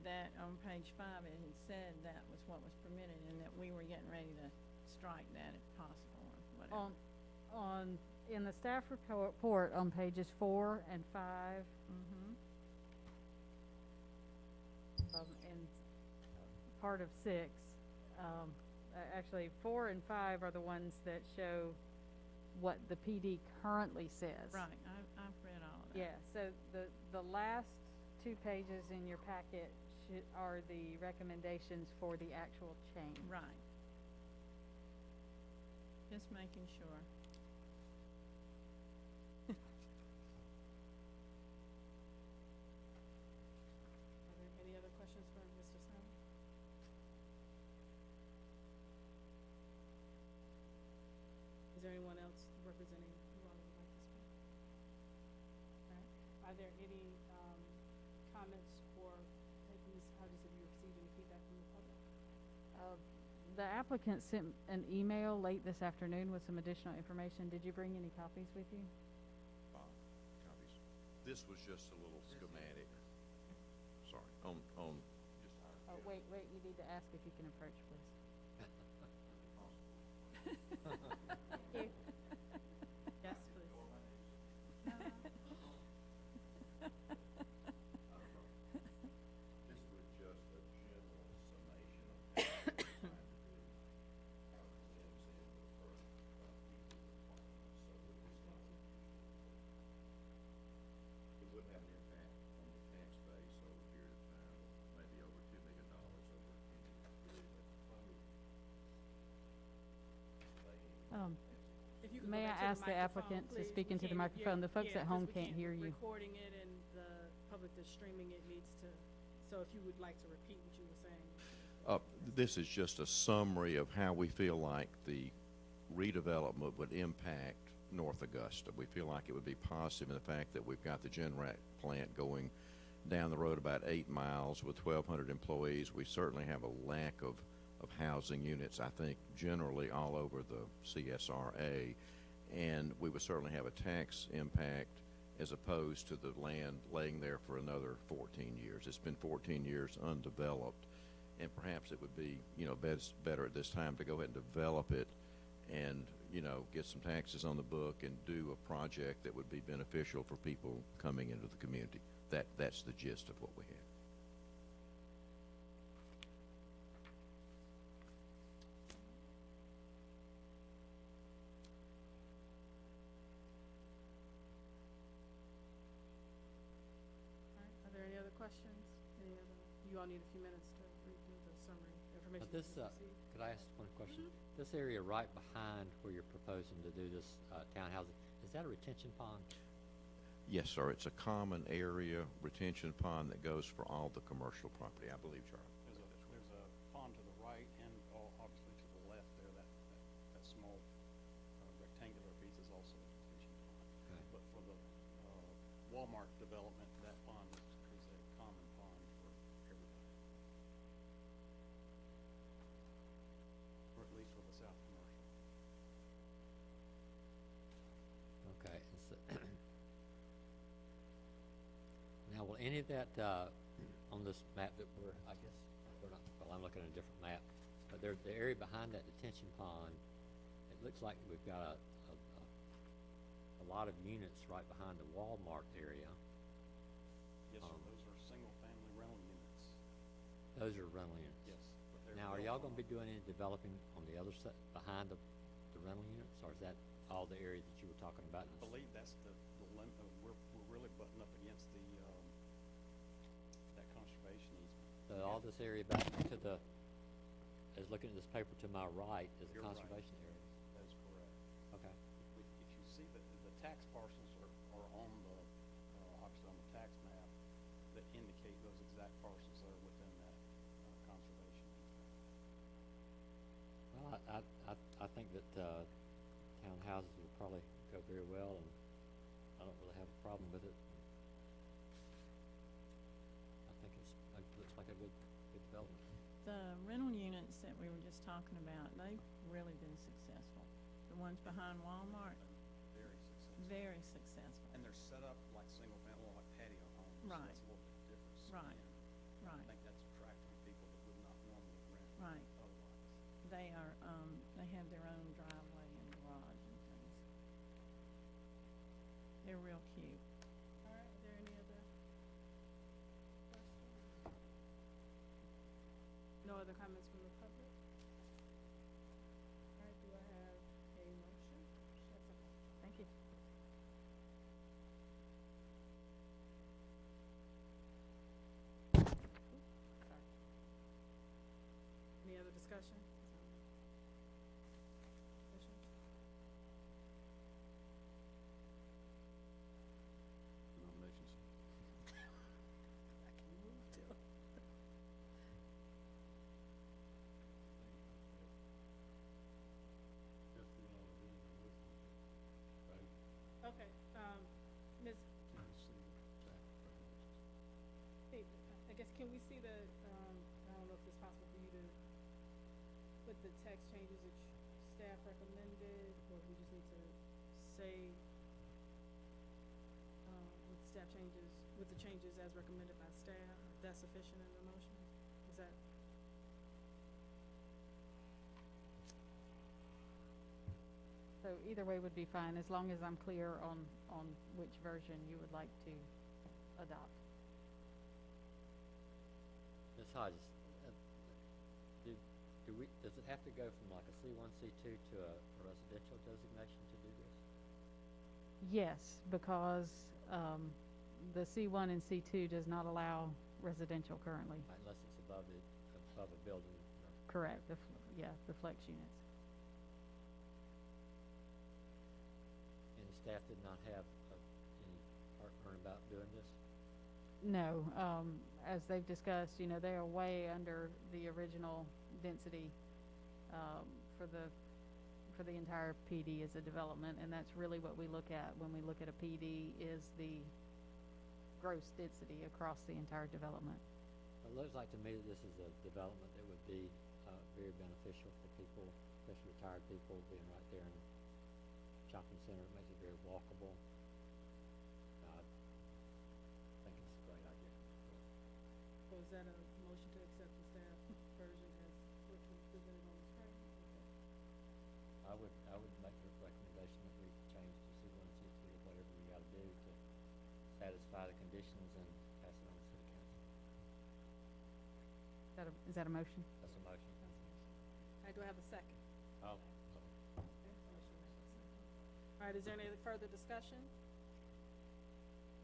that on page 5 it had said that was what was permitted and that we were getting ready to strike that if possible or whatever. In the staff report on pages 4 and 5, Mm-hmm. and part of 6, actually 4 and 5 are the ones that show what the PD currently says. Right. I've read all of that. Yeah, so the last 2 pages in your packet are the recommendations for the actual change. Right. Just making sure. Are there any other questions for Mr. Snell? Is there anyone else representing who would like to speak? All right. Are there any comments or, Ms. Hodges, have you received any feedback from the public? The applicant sent an email late this afternoon with some additional information. Did you bring any copies with you? Copies. This was just a little schematic. Sorry. On just. Oh, wait, you need to ask if you can approach, please. Thank you. Yes, please. This was just a general summation of how we're trying to do, how it lives in the first people requirements. So it was not, it wouldn't have an impact on the tax base over a period of time, maybe over $2 million over any period of time. ask the applicant to please. speak We into the can't- microphone. The folks yeah, at 'cause home we can't hear you. Recording it and the public that's streaming it needs to, so if you would like to repeat what you were saying. This is just a summary of how we feel like the redevelopment would impact North Augusta. We feel like it would be positive in the fact that we've got the Generac plant going down the road about 8 miles with 1,200 employees. We certainly have a lack of housing units, I think, generally all over the CSRA. And we would certainly have a tax impact as opposed to the land laying there for another 14 years. It's been 14 years undeveloped. And perhaps it would be, better at this time to go ahead and develop it and, get some taxes on the book and do a project that would be beneficial for people coming into the community. That's the gist of what we have. All right, are there any other questions? You all need a few minutes to read through the summary information. But this, you received. could I ask one question? This area right behind where you're proposing to do this townhousing, is that a retention pond? Yes, sir. It's a common area retention pond that goes for all the commercial property, I believe, Charlie. There's a pond to the right and obviously to the left there. That small rectangular piece is also a detention pond. Okay. But for the Walmart development, that pond is a common pond for everybody. Or at least for the South Commercial. Okay. and so Now, will any of that, on this map that we're not, well, I'm looking at a different map, but there's the area behind that detention pond, it looks like we've got a lot of units right behind the Walmart area. Yes, sir. Those are single-family rental units. Those are rental units. Yes. But they're Now, are built y'all on- gonna be doing any developing on the other side, behind the rental units, or is that all the area that you were talking about? I believe that's the limit, we're really butting up against the, that conservation easement. So all this area back to the, as looking at this paper to my right is the You're right. conservation area. That is correct. Okay. If you see the tax parcels are on the, obviously on the tax map that indicate those exact parcels that are within that, conservation easement. Well, I think that, townhouses will probably go very well, and I don't really have a problem with it. I think it looks like a good development. The rental units that we were just talking about, they've really been successful. The ones behind Walmart, Very successful. very successful. And they're set up like single-family, like patio homes. so Right. That's a little bit different Right. spin. I Right, think that's attracting people that would not normally rent right. otherwise. They are, they have their own driveway and garage and things. They're real cute. All right, are there any other questions? No other comments from the public? All right, do I have a motion? Thank you. Any other discussion? Questions? Nominations. I can move to. Okay, Ms. Hey, I guess, can we see the, I don't know if it's possible for you to put the text changes that staff recommended, or if we just need to say, with staff changes, with the changes as recommended by staff, if that's sufficient in the motion? Is that? So either way would be fine, as long as I'm clear on which version you would like to adopt. Ms. Hodges, does it have to go from like a C1, C2 to a residential designation to do this? Yes, because the C1 and C2 does not allow residential currently. Unless it's above a building. Correct, the flex units. staff did not have any heartburn about doing this? No, as they've discussed, you know, they are way under the original density, for the entire PD as a development, and that's really what we look at when we look at a PD, is the gross density across the entire development. It looks like to me that this is a development that would be very beneficial for people, especially retired people, being right there in the shopping center. It makes it very walkable. I think it's a great idea. So is that a motion to accept the staff version as what was presented on the screen? Okay. I would make the recommendation that we change to C1, C2, or whatever we gotta do to satisfy the conditions and pass it on to city council. Is that a motion? That's a motion. Do I have a second? Oh. Okay, motion made and seconded. All right, is there any further discussion?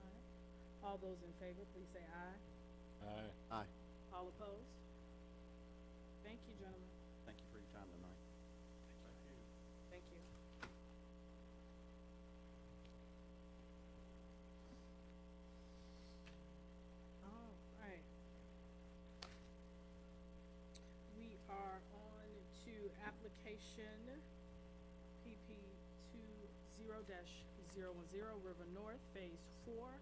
All right, all those in favor, please say aye. Aye. All opposed? Thank you, gentlemen. Thank you for your time tonight. Thank you. All right. We are on to application PP 20-010 River North Phase 4.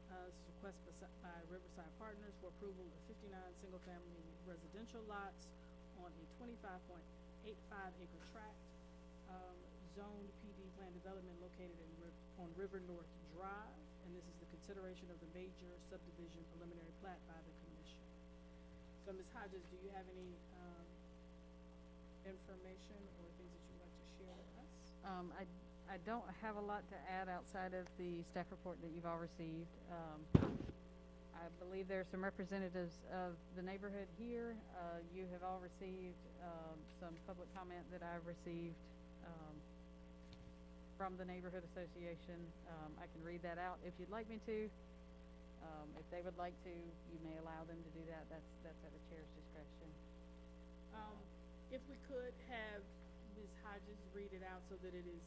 This is a request by Riverside Partners for approval of 59 single-family residential lots on a 25.85-acre tract, zoned PD plan development located on River North Drive, and this is the consideration of the major subdivision preliminary plat by the commission. So, Ms. Hodges, do you have any information or things that you'd like to share with us? I don't have a lot to add outside of the staff report that you've all received. I believe there are some representatives of the neighborhood here. You have all received some public comment that I've received from the neighborhood association. I can read that out if you'd like me to. If they would like to, you may allow them to do that. That's at the chair's discretion. If we could have Ms. Hodges read it out so that it is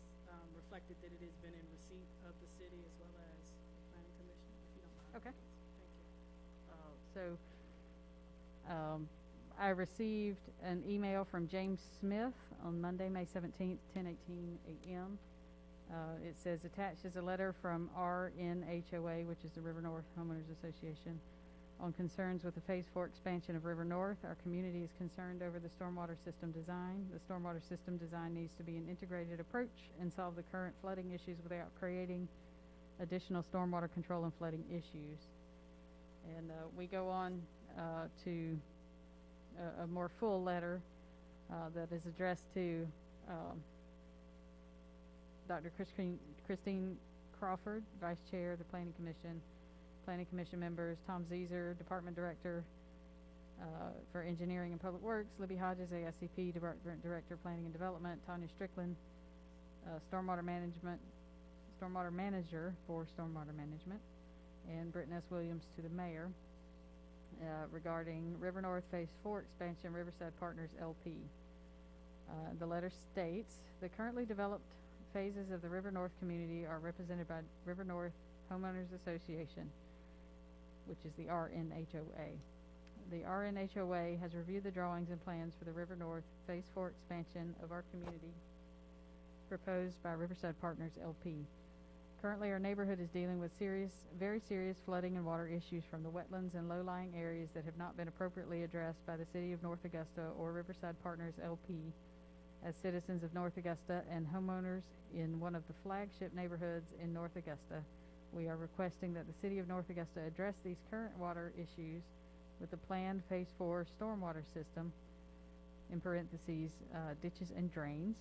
reflected that it has been in receipt of the city as well as planning commission, if you don't mind. Okay. Thank you. I received an email from James Smith on Monday, May 17th, 10:18 a.m. It says, attached is a letter from RNHOA, which is the River North Homeowners Association, on concerns with the Phase 4 expansion of River North. Our community is concerned over the stormwater system design. The stormwater system design needs to be an integrated approach and solve the current flooding issues without creating additional stormwater control and flooding issues. And we go on to a more full letter that is addressed to Dr. Christine Crawford, Vice Chair of the Planning Commission members, Tom Zeeser, Department Director for Engineering and Public Works, Libby Hodges, AICP, Department Director, Planning and Development, Tanya Strickland, Stormwater Manager for Stormwater Management, and Britton S. Williams to the Mayor regarding River North Phase 4 expansion, Riverside Partners LP. The letter states, the currently developed phases of the River North community are represented by River North Homeowners Association, which is the RNHOA. The RNHOA has reviewed the drawings and plans for the River North Phase 4 expansion of our community proposed by Riverside Partners LP. Currently, our neighborhood is dealing with very serious flooding and water issues from the wetlands and low-lying areas that have not been appropriately addressed by the City of North Augusta or Riverside Partners LP. As citizens of North Augusta and homeowners in one of the flagship neighborhoods in North Augusta, we are requesting that the City of North Augusta address these current water issues with the planned Phase 4 stormwater system, in parentheses, ditches and drains,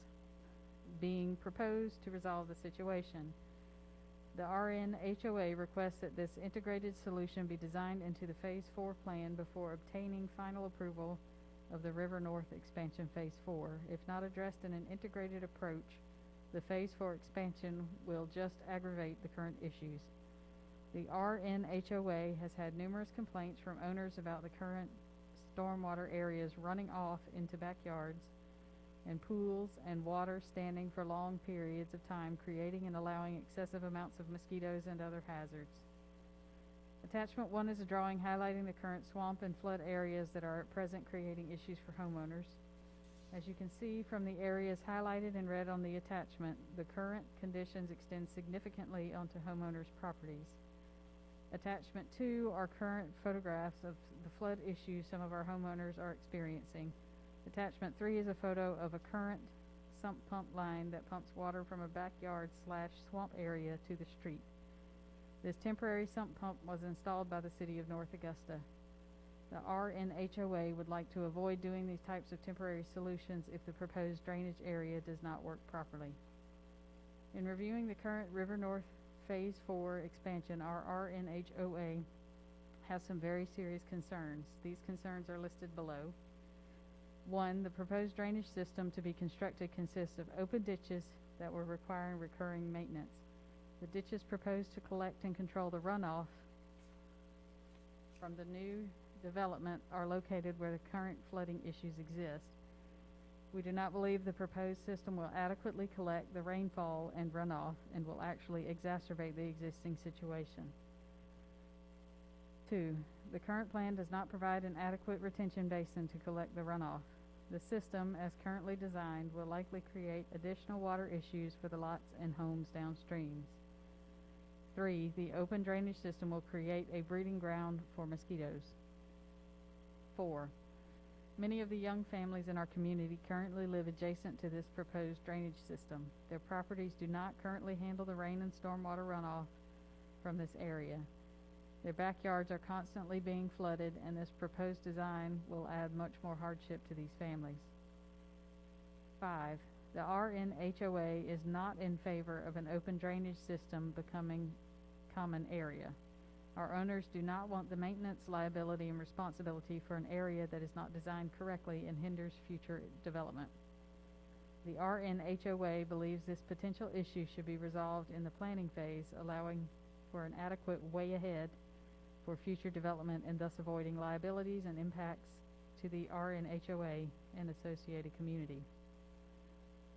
being proposed to resolve the situation. The RNHOA requests that this integrated solution be designed into the Phase 4 plan before obtaining final approval of the River North expansion Phase 4. If not addressed in an integrated approach, the Phase 4 expansion will just aggravate the current issues. The RNHOA has had numerous complaints from owners about the current stormwater areas running off into backyards and pools and water standing for long periods of time, creating and allowing excessive amounts of mosquitoes and other hazards. Attachment 1 is a drawing highlighting the current swamp and flood areas that are at present creating issues for homeowners. As you can see from the areas highlighted in red on the attachment, the current conditions extend significantly onto homeowners' properties. Attachment 2 are current photographs of the flood issues some of our homeowners are experiencing. Attachment 3 is a photo of a current sump pump line that pumps water from a backyard/swamp area to the street. This temporary sump pump was installed by the City of North Augusta. The RNHOA would like to avoid doing these types of temporary solutions if the proposed drainage area does not work properly. In reviewing the current River North Phase 4 expansion, our RNHOA has some very serious concerns. These concerns are listed below. 1, the proposed drainage system to be constructed consists of open ditches that will require recurring maintenance. The ditches proposed to collect and control the runoff from the new development are located where the current flooding issues exist. We do not believe the proposed system will adequately collect the rainfall and runoff and will actually exacerbate the existing situation. 2, the current plan does not provide an adequate retention basin to collect the runoff. The system, as currently designed, will likely create additional water issues for the lots and homes downstream. 3, the open drainage system will create a breeding ground for mosquitoes. 4, many of the young families in our community currently live adjacent to this proposed drainage system. Their properties do not currently handle the rain and stormwater runoff from this area. Their backyards are constantly being flooded, and this proposed design will add much more hardship to these families. 5, the RNHOA is not in favor of an open drainage system becoming common area. Our owners do not want the maintenance liability and responsibility for an area that is not designed correctly and hinders future development. The RNHOA believes this potential issue should be resolved in the planning phase, allowing for an adequate way ahead for future development and thus avoiding liabilities and impacts to the RNHOA and associated community.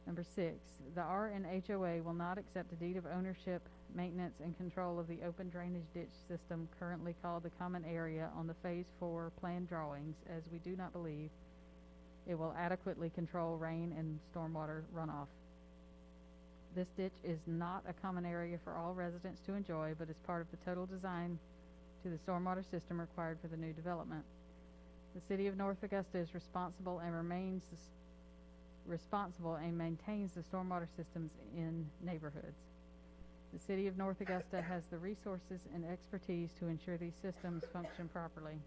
Number 6, the RNHOA will not accept a deed of ownership, maintenance, and control of the open drainage ditch system currently called the common area on the Phase 4 plan drawings, as we do not believe it will adequately control rain and stormwater runoff. This ditch is not a common area for all residents to enjoy, but is part of the total design to the stormwater system required for the new development. The City of North Augusta is responsible and maintains the stormwater systems in neighborhoods. The City of North Augusta has the resources and expertise to ensure these systems function properly.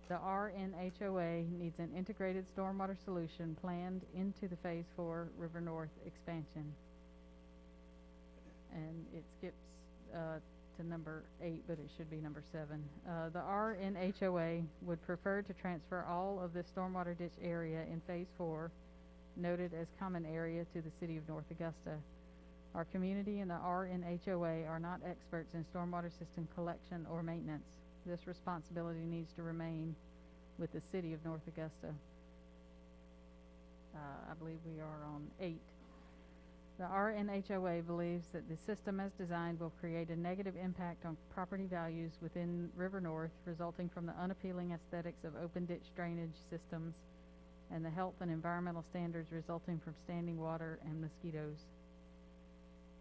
The RNHOA needs an integrated stormwater solution planned into the Phase 4 River North expansion. And it skips to number 8, but it should be number 7. The RNHOA would prefer to transfer all of the stormwater ditch area in Phase 4, noted as common area, to the City of North Augusta. Our community and the RNHOA are not experts in stormwater system collection or maintenance. This responsibility needs to remain with the City of North Augusta. I believe we are on 8. The RNHOA believes that the system as designed will create a negative impact on property values within River North, resulting from the unappealing aesthetics of open ditch drainage systems and the health and environmental standards resulting from standing water and mosquitoes.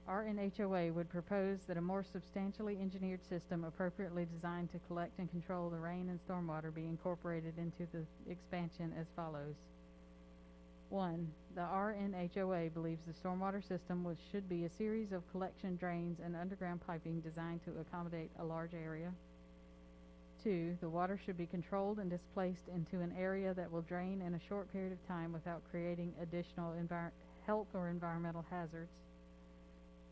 RNHOA would propose that a more substantially engineered system appropriately designed to collect and control the rain and stormwater be incorporated into the expansion as follows. 1, the RNHOA believes the stormwater system should be a series of collection drains and underground piping designed to accommodate a large area. 2, the water should be controlled and displaced into an area that will drain in a short period of time without creating additional health or environmental hazards.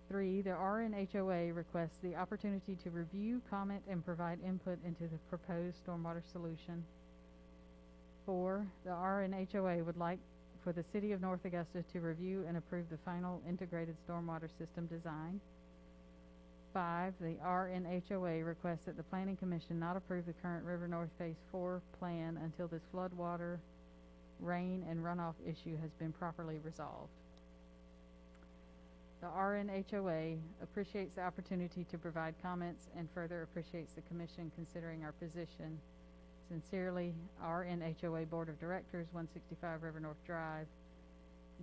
3, the RNHOA requests the opportunity to review, comment, and provide input into the proposed stormwater solution. 4, the RNHOA would like for the City of North Augusta to review and approve the final integrated stormwater system design. 5, the RNHOA requests that the Planning Commission not approve the current River North Phase 4 plan until this floodwater rain and runoff issue has been properly resolved. The RNHOA appreciates the opportunity to provide comments and further appreciates the Commission considering our position. Sincerely, RNHOA Board of Directors, 165 River North Drive.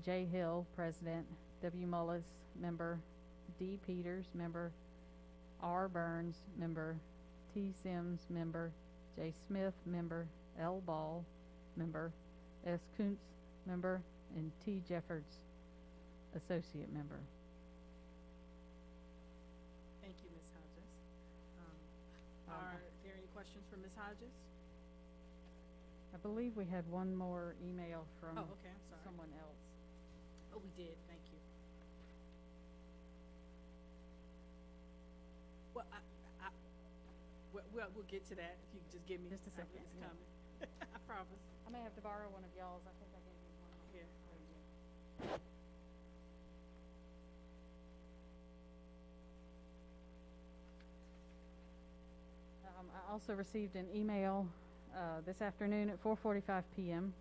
J. Hill, President. W. Mullis, Member. D. Peters, Member. R. Burns, Member. T. Sims, Member. J. Smith, Member. L. Ball, Member. S. Kuntz, Member. And T. Jeffords, Associate Member. Thank you, Ms. Hodges. Are there any questions for Ms. Hodges? I believe we had one more email from Oh, okay, I'm sorry. someone else. Oh, we did, thank you. Well, we'll get to that if you can just give me Just a second, It's yeah. coming. I promise. I may have to borrow one of y'all's. I think I gave you one. Here. I also received an email this afternoon at 4:45 p.m.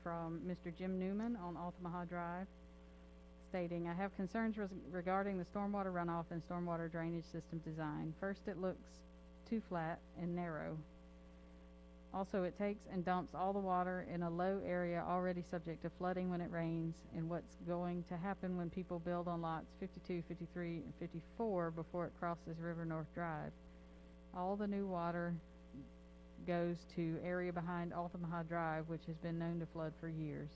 From Mr. Jim Newman on Altamaha Drive, stating, I have concerns regarding the stormwater runoff and stormwater drainage system design. First, it looks too flat and narrow. Also, it takes and dumps all the water in a low area already subject to flooding when it rains, and what's going to happen when people build on lots 52, 53, and 54 before it crosses River North Drive. All the new water goes to area behind Altamaha Drive, which has been known to flood for years.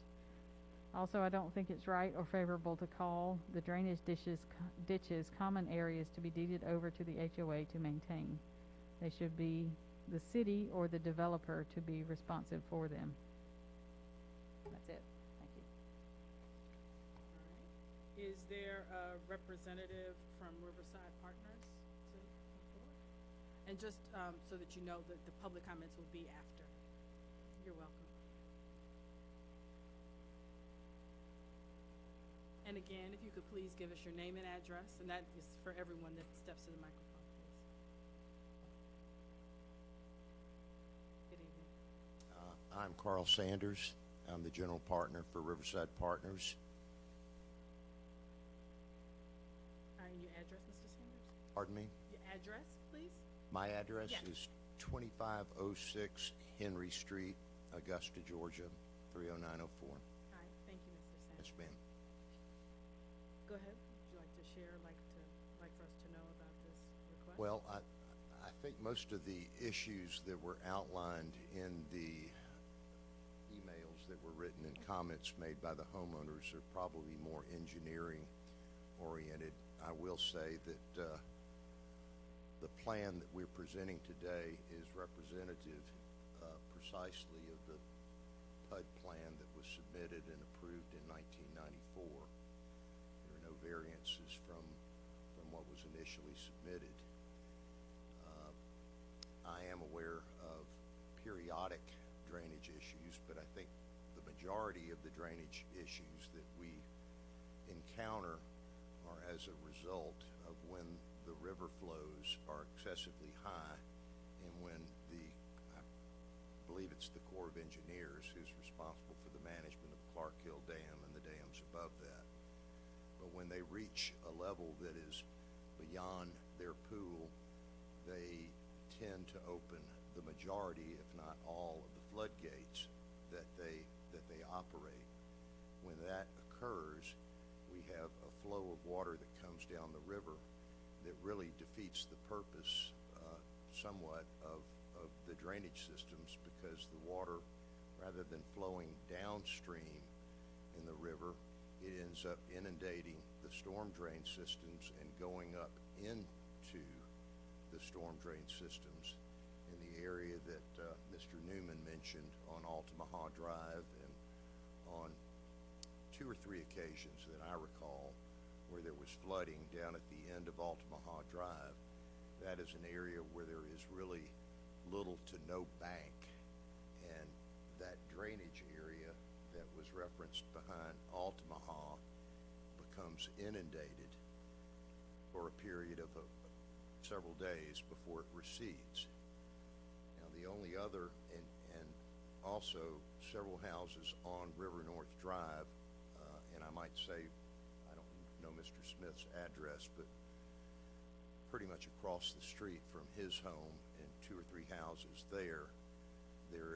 Also, I don't think it's right or favorable to call the drainage ditches common areas to be deeded over to the HOA to maintain. They should be the city or the developer to be responsive for them. That's it. Thank you. All right. Is there a representative from Riverside Partners to come forward? And just so that you know that the public comments will be after. You're welcome. And again, if you could please give us your name and address, and that is for everyone that steps to the microphone, please. Good evening. I'm Carl Sanders. I'm the general partner for Riverside Partners. All right, and your address, Mr. Sanders? Pardon me? Your address, please? My address Yes. is 2506 Henry Street, Augusta, Georgia, 30904. All right, thank you, Mr. Sanders. Yes, ma'am. Go ahead. Would you like to share, like for us to know about this request? Well, I think most of the issues that were outlined in the emails that were written and comments made by the homeowners are probably more engineering oriented. I will say that the plan that we're presenting today is representative precisely of the PUD plan that was submitted and approved in 1994. There are no variances from what was initially submitted. I am aware of periodic drainage issues, but I think the majority of the drainage issues that we encounter are as a result of when the river flows are excessively high and when I believe it's the Corps of Engineers who's responsible for the management of Clark Hill Dam and the dams above that. But when they reach a level that is beyond their pool, they tend to open the majority, if not all, of the floodgates that they operate. When that occurs, we have a flow of water that comes down the river that really defeats the purpose somewhat of the drainage systems, because the water, rather than flowing downstream in the river, it ends up inundating the storm drain systems and going up into the storm drain systems in the area that Mr. Newman mentioned on Altamaha Drive, and on 2 or 3 occasions that I recall where there was flooding down at the end of Altamaha Drive. That is an area where there is really little to no bank, and that drainage area that was referenced behind Altamaha becomes inundated for a period of several days before it recedes. Now, the only other, and also several houses on River North Drive, and I might say, I don't know Mr. Smith's address, but pretty much across the street from his home and 2 or 3 houses there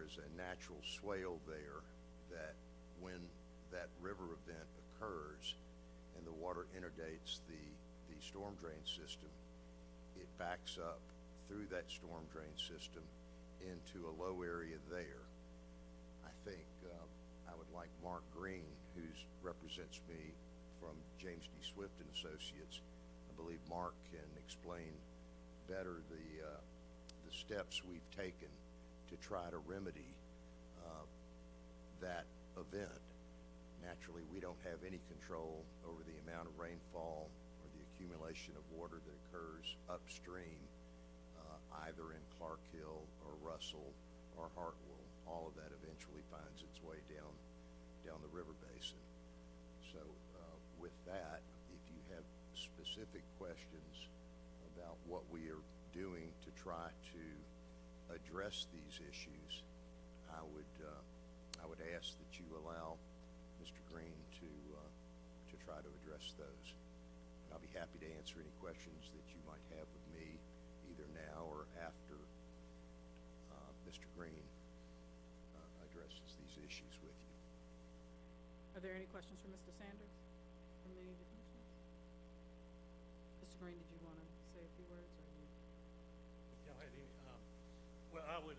is a natural swale there that when that river event occurs and the water inundates the storm drain system, it backs up through that storm drain system into a low area there. I think I would like Mark Green, who represents me from James D. Swift and Associates. I believe Mark can explain better the steps we've taken to try to remedy that event. Naturally, we don't have any control over the amount of rainfall or the accumulation of water that occurs upstream, either in Clark Hill or Russell or Hartwell. All of that eventually finds its way down the river basin. So with that, if you have specific questions about what we are doing to try to address these issues, I would ask that you allow Mr. Green to try to address those. And I'll be happy to answer any questions that you might have of me, either now or after Mr. Green addresses these issues with you. Are there any questions for Mr. Sanders from any of the commissioners? Mr. Green, did you want to say a few words? Or you? Y'all had any, well, I would,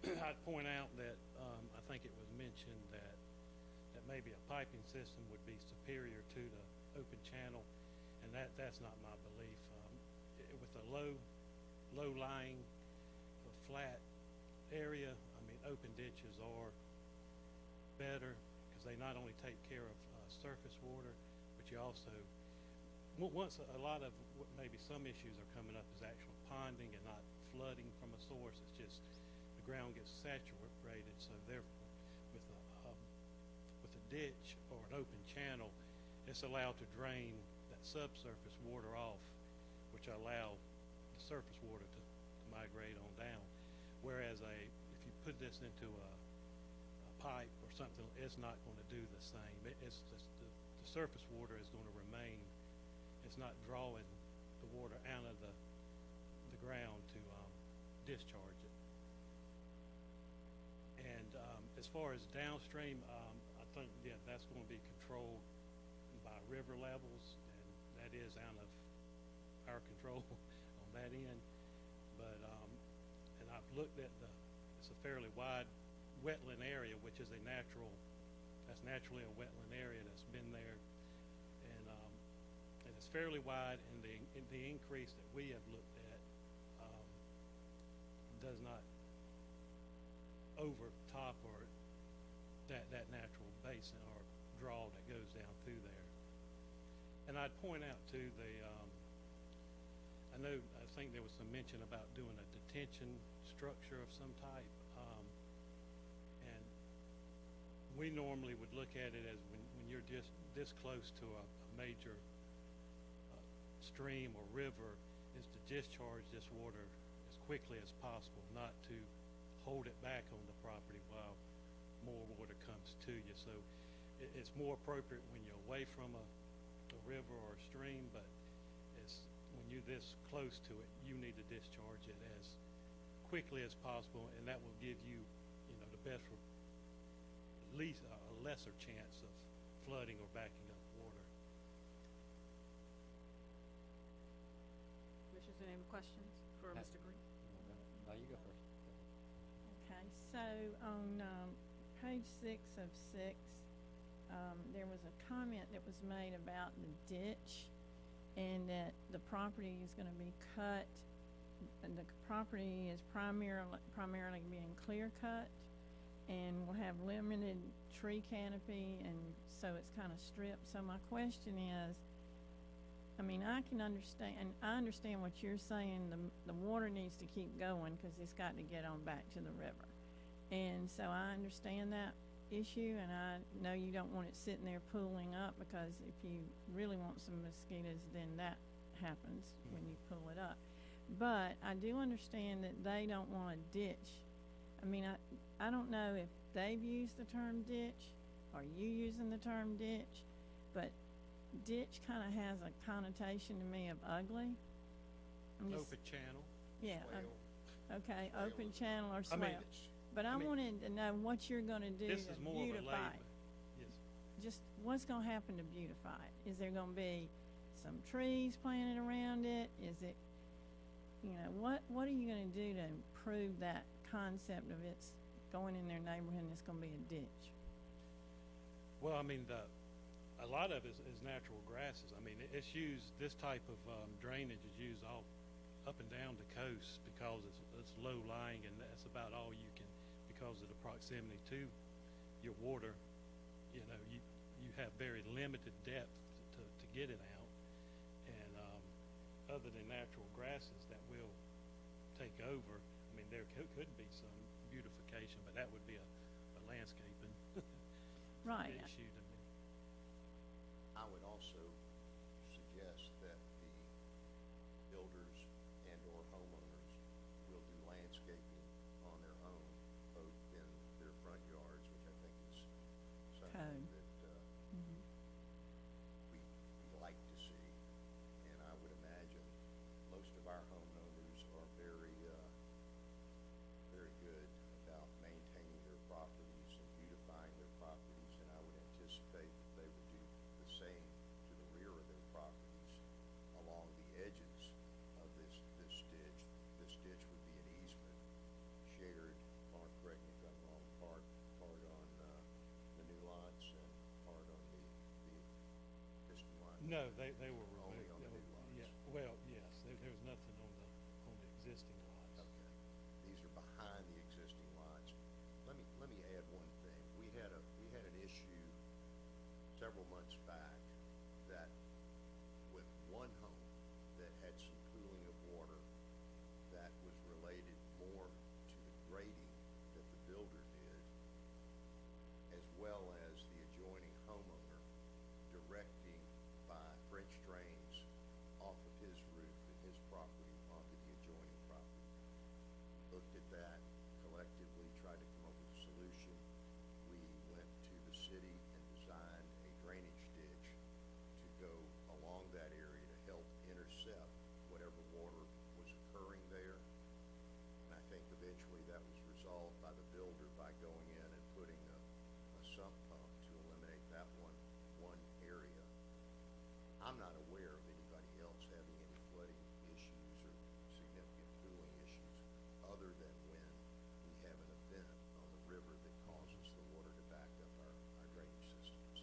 I'd point out that I think it was mentioned that maybe a piping system would be superior to the open channel, and that's not my belief. With a low-lying, flat area, I mean, open ditches are better because they not only take care of surface water, but you also, once a lot of maybe some issues are coming up is actual ponding and not flooding from a source. It's just the ground gets saturated, so therefore with a ditch or an open channel, it's allowed to drain that subsurface water off, which allow the surface water to migrate on down. Whereas if you put this into a pipe or something, it's not going to do the same. It's just the surface water is going to remain. It's not drawing the water out of the ground to discharge it. And as far as downstream, I think, yeah, that's going to be controlled by river levels, and that is out of our control on that end. But and I've looked at it's a fairly wide wetland area, which is that's naturally a wetland area that's been there, and it's fairly wide, and the increase that we have looked at does not overtop or that natural basin or draw that goes down through there. And I'd point out too I think there was some mention about doing a detention structure of some type, and we normally would look at it as when you're just this close to a major stream or river, is to discharge this water as quickly as possible, not to hold it back on the property while more water comes to you. So it's more appropriate when you're away from a river or a stream, but when you're this close to it, you need to discharge it as quickly as possible, and that will give you, the best, at least a lesser chance of flooding or backing up water. Commissioners, any questions for Mr. Green? No, you go first. Okay, so on page 6 of 6, there was a comment that was made about the ditch and that the property is going to be cut, and the property is primarily being clear cut and will have limited tree canopy, and so it's kind of stripped. So my question is, I mean, I understand what you're saying, the water needs to keep going because it's got to get on back to the river. And so I understand that issue, and I know you don't want it sitting there pooling up, because if you really want some mosquitoes, then that happens when you pull it up. But I do understand that they don't want a ditch. I I mean, I don't know if they've used the term ditch, or you using the term ditch, but ditch kinda has a connotation to me of ugly. I'm just- Open channel, Yeah, swale. okay, Swale open is- channel or I swale. mean, But I I mean, wanted to know what you're gonna do this to is more of a beautify layman. it. Yes. Just, what's gonna happen to beautify it? Is there gonna be some trees planted around it? Is it, you know, what are you gonna do to improve that concept of it's going in their neighborhood and it's gonna be a ditch? Well, I mean, a lot of it is natural grasses. I mean, it's used, this type of drainage is used all up and down the coast because it's low lying, and that's about all you can, because of the proximity to your water. You know, you have very limited depth to get it out, and other than natural grasses that will take over, I mean, there could be some beautification, but that would be a landscaping Right. issue to me. I would also suggest that the builders and or homeowners will do landscaping on their own, both in their front yards, which I think is something Code. that, Mhm. we like to see. And I would imagine most of our homeowners are very, very good about maintaining their properties and beautifying their properties, and I would anticipate that they would do the same to the rear of their properties along the edges of this ditch. This ditch would be an easement shared, Mark, correct me if I'm wrong, part on, the new lots and part on the existing lots? No, they were Only removed. on the They new were- lots? Yeah, well, yes, there's nothing on the existing lots. Okay, these are behind the existing lots. Let me add one thing. We had an issue several months back that with one home that had some pooling of water that was related more to the grading that the builder did, as well as the adjoining homeowner directing by French drains off of his roof and his property onto the adjoining property. Looked at that collectively, tried to come up with a solution. We went to the city and designed a drainage ditch to go along that area to help intercept whatever water was occurring there. And I think eventually that was resolved by the builder by going in and putting a sump pump to eliminate that one area. I'm not aware of anybody else having any flooding issues or significant pooling issues other than when we have an event on the river that causes the water to back up our drainage systems.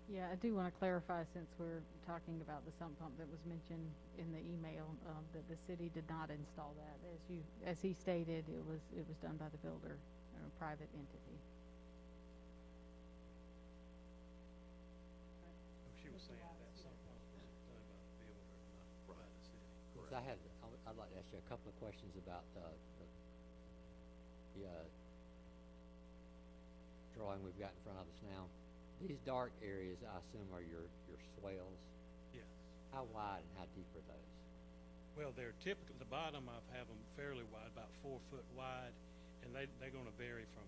Yeah, I do want to clarify, since we're talking about the sump pump that was mentioned in the email, that the city did not install that. As he stated, it was done by the builder, or a private entity. She was saying that some was done by the builder, not by the city. So I'd like to ask you a couple of questions about the drawing we've got in front of us now. These dark areas, I assume, are your swales. Yes. How wide and how deep are those? Well, they're typical, the bottom I have them fairly wide, about 4 foot wide, and they're gonna vary from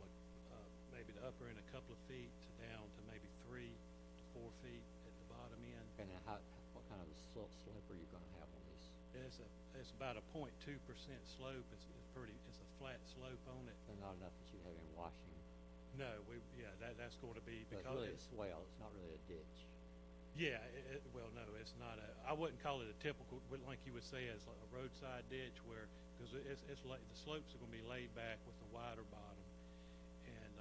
maybe the upper end a couple of feet to down to maybe 3 to 4 feet at the bottom end. And what kind of a slope are you gonna have on these? It's about a 0.2% slope. It's a flat slope on it. They're not enough that you have any washing. No, that's going to be So it's because really a swale, it's not really a ditch. yeah, well, no, it's not I wouldn't call it a typical, like you would say, as a roadside ditch because the slopes are going to be laid back with a wider bottom, and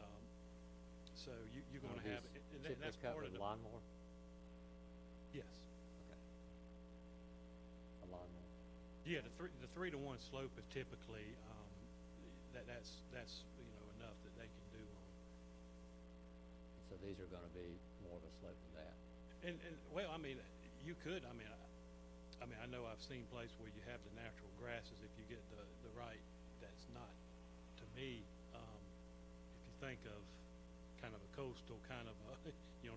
so you're going to have and that's Typically cut part of with the lawnmower? yes, Okay. A lawnmower. yeah. The 3 to 1 slope is typically that's enough that they can do on. So these are gonna be more of a slope than that. And well, I mean, you could. I mean, I know I've seen places where you have the natural grasses. If you get the right, that's not. To me, if you think of kind of a coastal kind of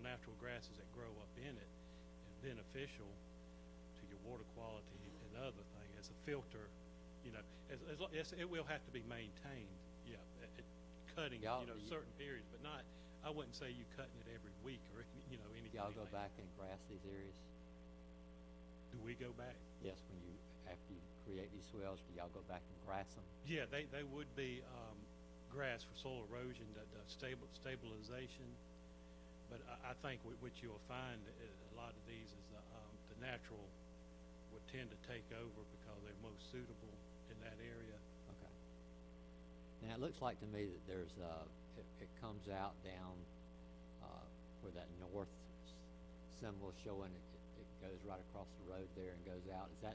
natural grasses that grow up in it, is beneficial to your water quality and other thing as a filter. It will have to be maintained. yeah, cutting, Y'all- you know, certain periods, but not, I wouldn't say you cutting it every week or, you know, anything. Y'all go like back that. and grass these areas? Do we go back? Yes, when you, after you create these swales, do y'all go back and grass them? Yeah, they would be, grass for soil erosion, the stabilization. But I think what you'll find, a lot of these is, the natural would tend to take over because they're most suitable in that area. Okay. Now, it looks like to me that there's, it comes out down, where that north symbol is showing, it goes right across the road there and goes out. Does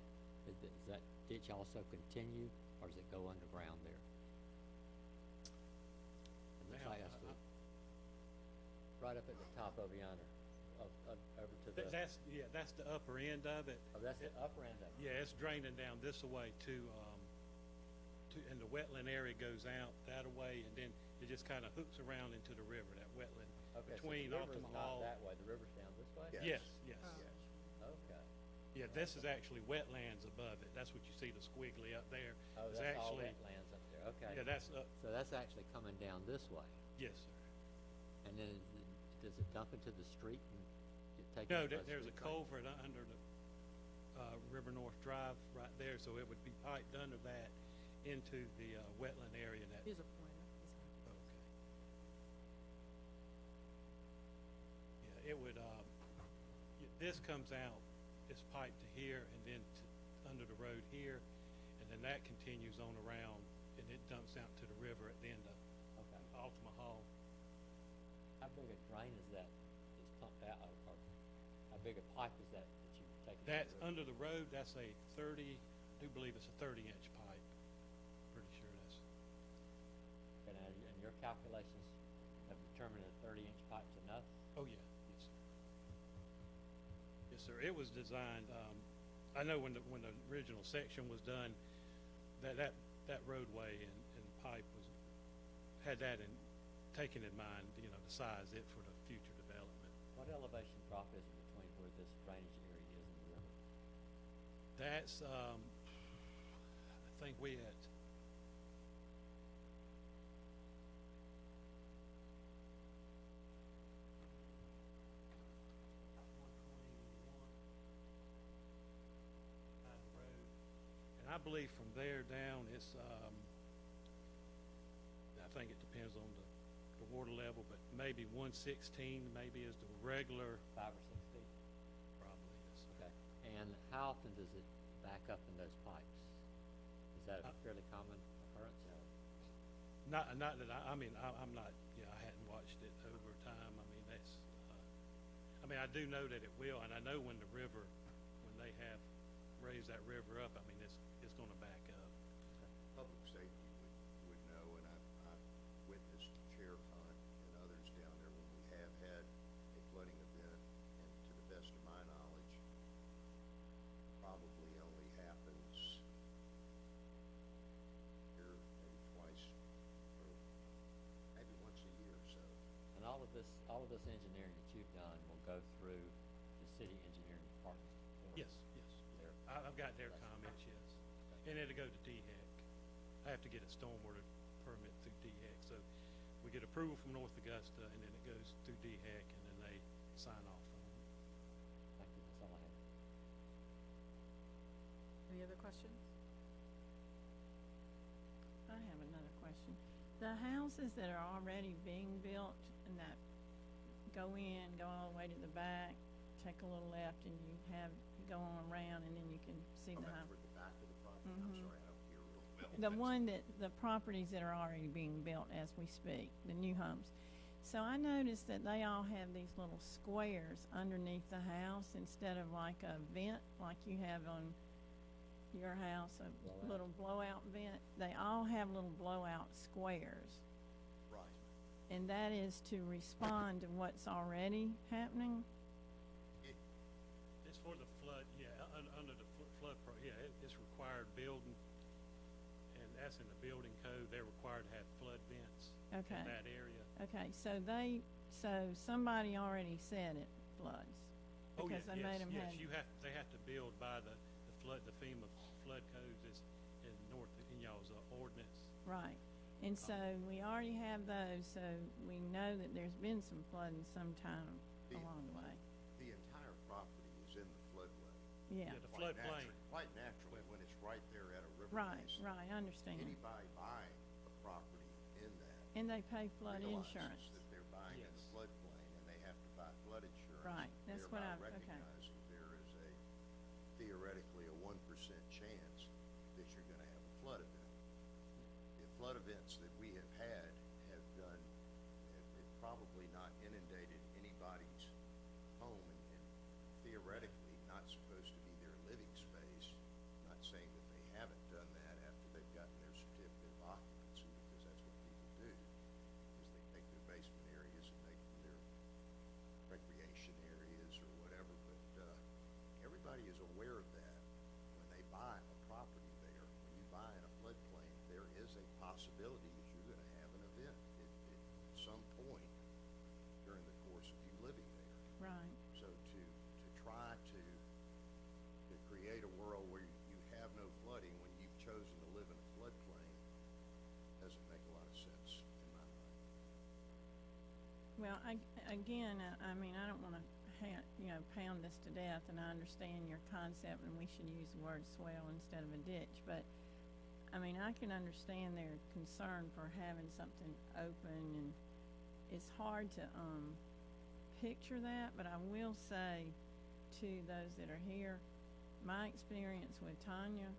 that ditch also continue, or does it go underground there? It looks Now, like that's right up at the top over yonder, over to the. That's the upper end of it. Oh, that's the upper end of it? Yeah, it's draining down this way and the wetland area goes out that way, and then it just kind of hooks around into the river, that wetland Okay, between so the river is Altima not Hall. that way, the river's down this way? Yeah. Yes. Yes. Okay. Yeah, this is actually wetlands above it. That's what you see the squiggly up there. Oh, It's that's all actually- wetlands up there, okay. Yeah, that's up, So that's actually coming down this way, yes, sir. and then does it dump into the street and get taken? No, up by the there's a street drain? culvert under the, River North Drive right there, so it would be piped under that into the, wetland area that. Here's a pointer. Okay. Yeah, it would, this comes out, it's piped to here and then under the road here, and then that continues on around, and it dumps out to the river at the end of Okay. Altima Hall. How big a drain is that that's pumped out, or how big a pipe is that you take? That's under the road, that's a 30, I do believe it's a 30-inch pipe. Pretty sure that's, And your calculations have determined that 30-inch pipe's enough? oh yeah, yes, sir. Yes, sir, it was designed, I know when the original section was done, that roadway and pipe had that taken in mind, you know, to size it for the future development. What elevation drop is it between where this drainage area is and the river? That's, I think we at, and I believe from there down, it's, I think it depends on the water level, but maybe 116 maybe is the regular, 5 or 6 feet? probably is. Okay. And how often does it back up in those pipes? Is that a fairly common occurrence? Not that I mean, I'm not, yeah, I hadn't watched it over time. I mean, that's, I mean, I do know that it will, and I know when the river, when they have raised that river up, I mean, it's gonna back up. Public safety would know, and I've witnessed Sheriff Hunt and others down there when we have had a flooding event, and to the best of my knowledge, probably only happens here, maybe twice, or maybe once a year or so. And all of this engineering that you've done will go through the city engineering department? Yes. There. I've got their comments, yes. And it'll go to DHEC. I have to get a stormwater permit through DHEC, so we get approval from North Augusta, and then it goes through DHEC, and then they sign off on it. Thank you, that's all I have. Any other questions? I have another question. The houses that are already being built and that go all the way to the back, take a little left, and you go on around, and then you can see the house. For the back of the property, I'm sorry, I don't hear real well. The properties that are already being built as we speak, the new homes. So I noticed that they all have these little squares underneath the house instead of like a vent like you have on your house, a Blowout. little blowout vent. They all have little blowout squares. Right. And that is to respond to what's already happening. It's for the flood, yeah, under the flood it's required building, and that's in the building code, they're required to have flood vents Okay. in that area. Okay, so somebody already said it floods. Oh, yeah, Because they made them yes, have. they have to build by the FEMA flood codes is in y'all's ordinance. Right. And so we already have those, so we know that there's been some flooding sometime along the way. The entire property is in the floodway. Yeah, The floodplain. Quite naturally, when it's right there at a river right, basin. right, I understand. Anybody buying a property in that And they pay flood realizes insurance. that they're buying in the Yes. floodplain, and they have to buy flood insurance. Right, that's what thereby okay. recognizing there is theoretically a 1% chance that you're gonna have a flood event. The flood events that we have had have probably not inundated anybody's home, and theoretically not supposed to be their living space. Not saying that they haven't done that after they've gotten their certificate of occupancy, because that's what people do, is they take their basement areas and make them their recreation areas or whatever, but everybody is aware of that. When they buy a property there, when you buy in a floodplain, there is a possibility that you're gonna have an event at some point during the course of you living there. Right, So to try to create a world where you have no flooding when you've chosen to live in a floodplain doesn't make a lot of sense in my mind. well, I mean, I don't wanna pound this to death, and I understand your concept, and we should use the word swale instead of a ditch, but, I mean, I can understand their concern for having something open, and it's hard to, picture that, but I will say to those that are here, my experience with Tanya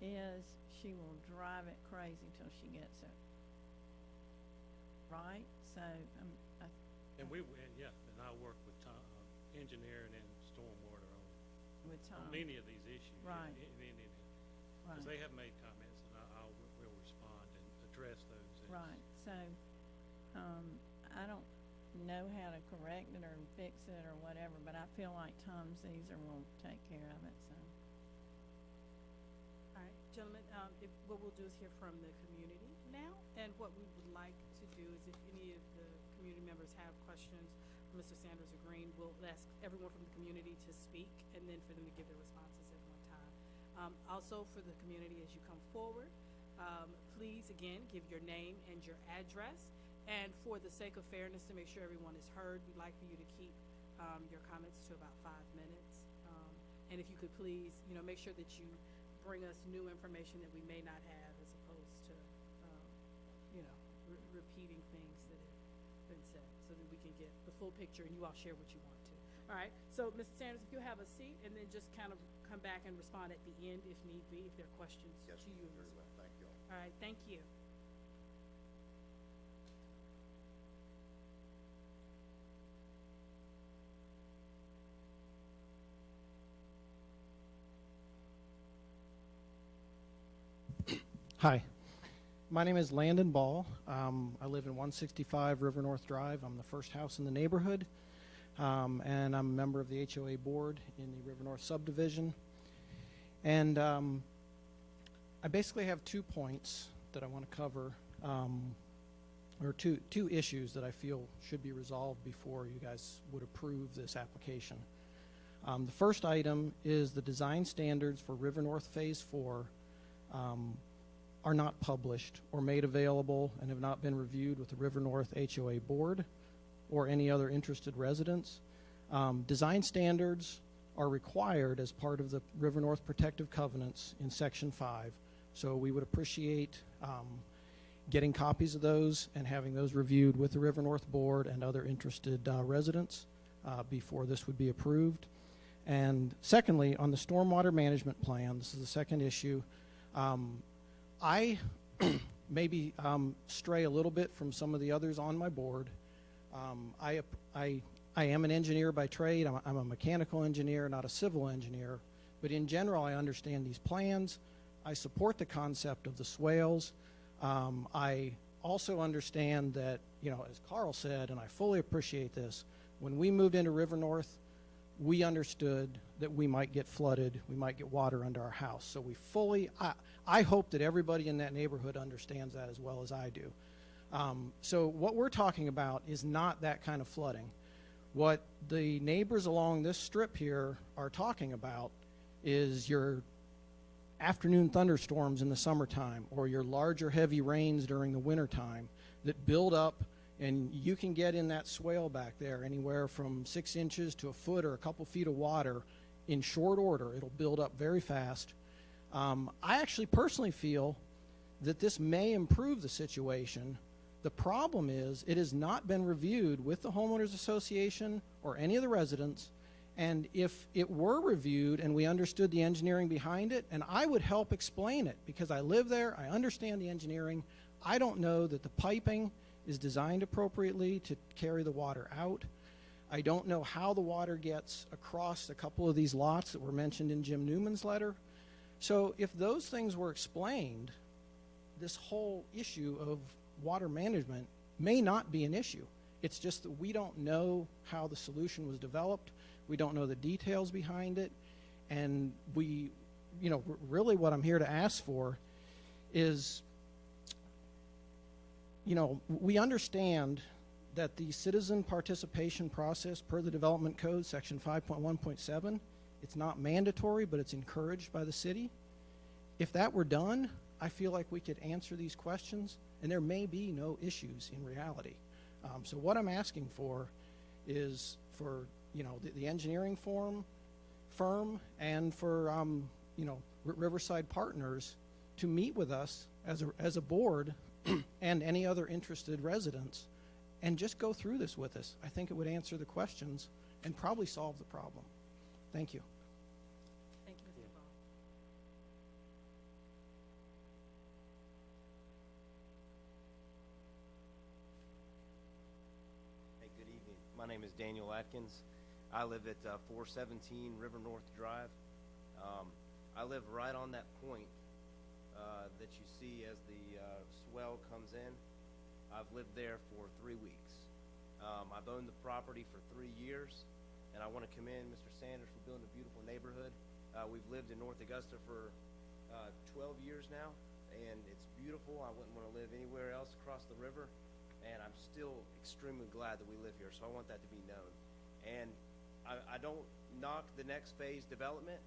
is she will drive it crazy till she gets it. Right? So, And and I work with engineering and stormwater with Tom. on many of these issues. Right. Because Right. they have made comments, and we'll respond and address those. Right, so, I don't know how to correct it or fix it or whatever, but I feel like Tom Caesar will take care of it, so. All right, gentlemen, what we'll do is hear from the community now, and what we would like to do is if any of the community members have questions for Mr. Sanders or Green, we'll ask everyone from the community to speak, and then for them to give their responses at one time. Also for the community, as you come forward, please, again, give your name and your address, and for the sake of fairness, to make sure everyone is heard, we'd like for you to keep, your comments to about 5 minutes. And if you could please, make sure that you bring us new information that we may not have, as opposed to, repeating things that have been said, so that we can get the full picture and you all share what you want to. All right, so Mr. Sanders, if you have a seat, and then just kind of come back and respond at the end if need be, if there are questions Yes, to you. very well, thank you all. All right, thank you. Hi, my name is Landon Ball. I live in 165 River North Drive. I'm the first house in the neighborhood, and I'm a member of the HOA board in the River North subdivision. And I basically have 2 points that I want to cover, or two issues that I feel should be resolved before you guys would approve this application. The first item is the design standards for River North Phase 4 are not published or made available and have not been reviewed with the River North HOA board or any other interested residents. Design standards are required as part of the River North Protective Covenants in Section 5. So we would appreciate getting copies of those and having those reviewed with the River North board and other interested residents before this would be approved. And secondly, on the stormwater management plan, this is the second issue, I maybe stray a little bit from some of the others on my board. I am an engineer by trade. I'm a mechanical engineer, not a civil engineer. But in general, I understand these plans. I support the concept of the swales. I also understand that, as Carl said, and I fully appreciate this, when we moved into River North, we understood that we might get flooded, we might get water under our house. So we fully, I hope that everybody in that neighborhood understands that as well as I do. So what we're talking about is not that kind of flooding. What the neighbors along this strip here are talking about is your afternoon thunderstorms in the summertime or your larger heavy rains during the wintertime that build up, and you can get in that swale back there anywhere from 6 inches to a foot or a couple feet of water in short order. It'll build up very fast. I actually personally feel that this may improve the situation. The problem is it has not been reviewed with the homeowners association or any of the residents. And if it were reviewed and we understood the engineering behind it, and I would help explain it because I live there, I understand the engineering. I don't know that the piping is designed appropriately to carry the water out. I don't know how the water gets across a couple of these lots that were mentioned in Jim Newman's letter. So if those things were explained, this whole issue of water management may not be an issue. It's just that we don't know how the solution was developed. We don't know the details behind it. And we, really what I'm here to ask for is, we understand that the citizen participation process per the development code, section 5.1.7, it's not mandatory, but it's encouraged by the city. If that were done, I feel like we could answer these questions, and there may be no issues in reality. So what I'm asking for is for the engineering firm and for Riverside Partners to meet with us as a board and any other interested residents and just go through this with us. I think it would answer the questions and probably solve the problem. Thank you. Thank you, Mr. Ball. Hey, good evening. My name is Daniel Atkins. I live at 417 River North Drive. I live right on that point that you see as the swell comes in. I've lived there for 3 weeks. I've owned the property for 3 years, and I want to commend Mr. Sanders for building a beautiful neighborhood. We've lived in North Augusta for 12 years now, and it's beautiful. I wouldn't want to live anywhere else across the river, and I'm still extremely glad that we live here, so I want that to be known. And I don't knock the next phase development.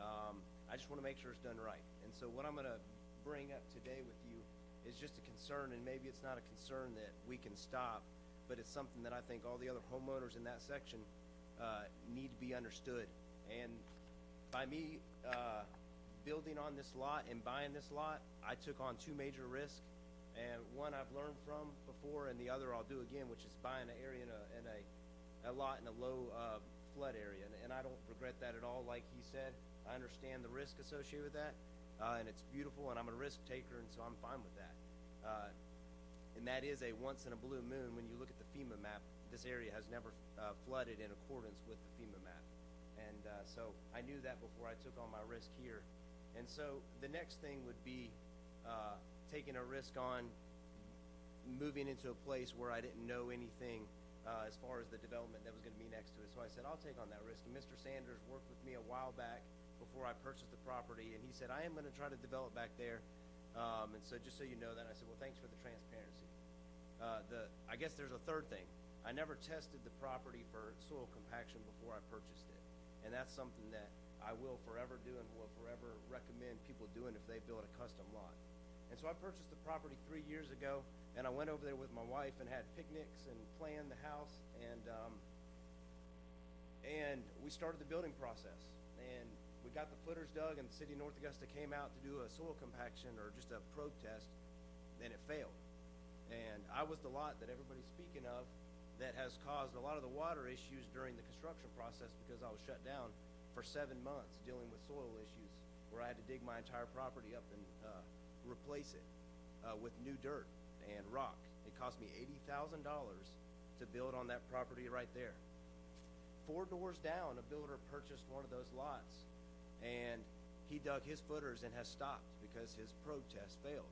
I just want to make sure it's done right. And so what I'm going to bring up today with you is just a concern, and maybe it's not a concern that we can stop, but it's something that I think all the other homeowners in that section need to be understood. And by me building on this lot and buying this lot, I took on 2 major risks, and one I've learned from before, and the other I'll do again, which is buying an area in a lot in a low flood area. And I don't regret that at all. Like he said, I understand the risk associated with that. And it's beautiful, and I'm a risk taker, and so I'm fine with that. And that is a once in a blue moon. When you look at the FEMA map, this area has never flooded in accordance with the FEMA map. And so I knew that before I took on my risk here. And so the next thing would be taking a risk on moving into a place where I didn't know anything as far as the development that was going to be next to it. So I said, I'll take on that risk. And Mr. Sanders worked with me a while back before I purchased the property, and he said, I am going to try to develop back there. And so just so you know that, I said, well, thanks for the transparency. I guess there's a third thing. I never tested the property for soil compaction before I purchased it. And that's something that I will forever do and will forever recommend people doing if they build a custom lot. And so I purchased the property 3 years ago, and I went over there with my wife and had picnics and planned the house, and we started the building process. And we got the footers dug, and the city of North Augusta came out to do a soil compaction or just a probe test, and it failed. And I was the lot that everybody's speaking of that has caused a lot of the water issues during the construction process because I was shut down for 7 months dealing with soil issues where I had to dig my entire property up and replace it with new dirt and rock. It cost me $80,000 to build on that property right there. 4 doors down, a builder purchased one of those lots, and he dug his footers and has stopped because his probe test failed.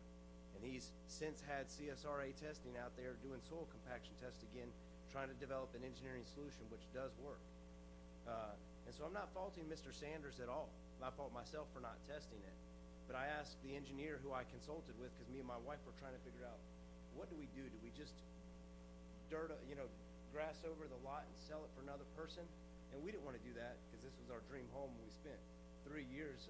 And he's since had CSRA testing out there doing soil compaction tests again, trying to develop an engineering solution which does work. And so I'm not faulting Mr. Sanders at all. I fault myself for not testing it. But I asked the engineer who I consulted with, because me and my wife were trying to figure out, what do we do? Do we just grass over the lot and sell it for another person? And we didn't want to do that because this was our dream home. We spent 3 years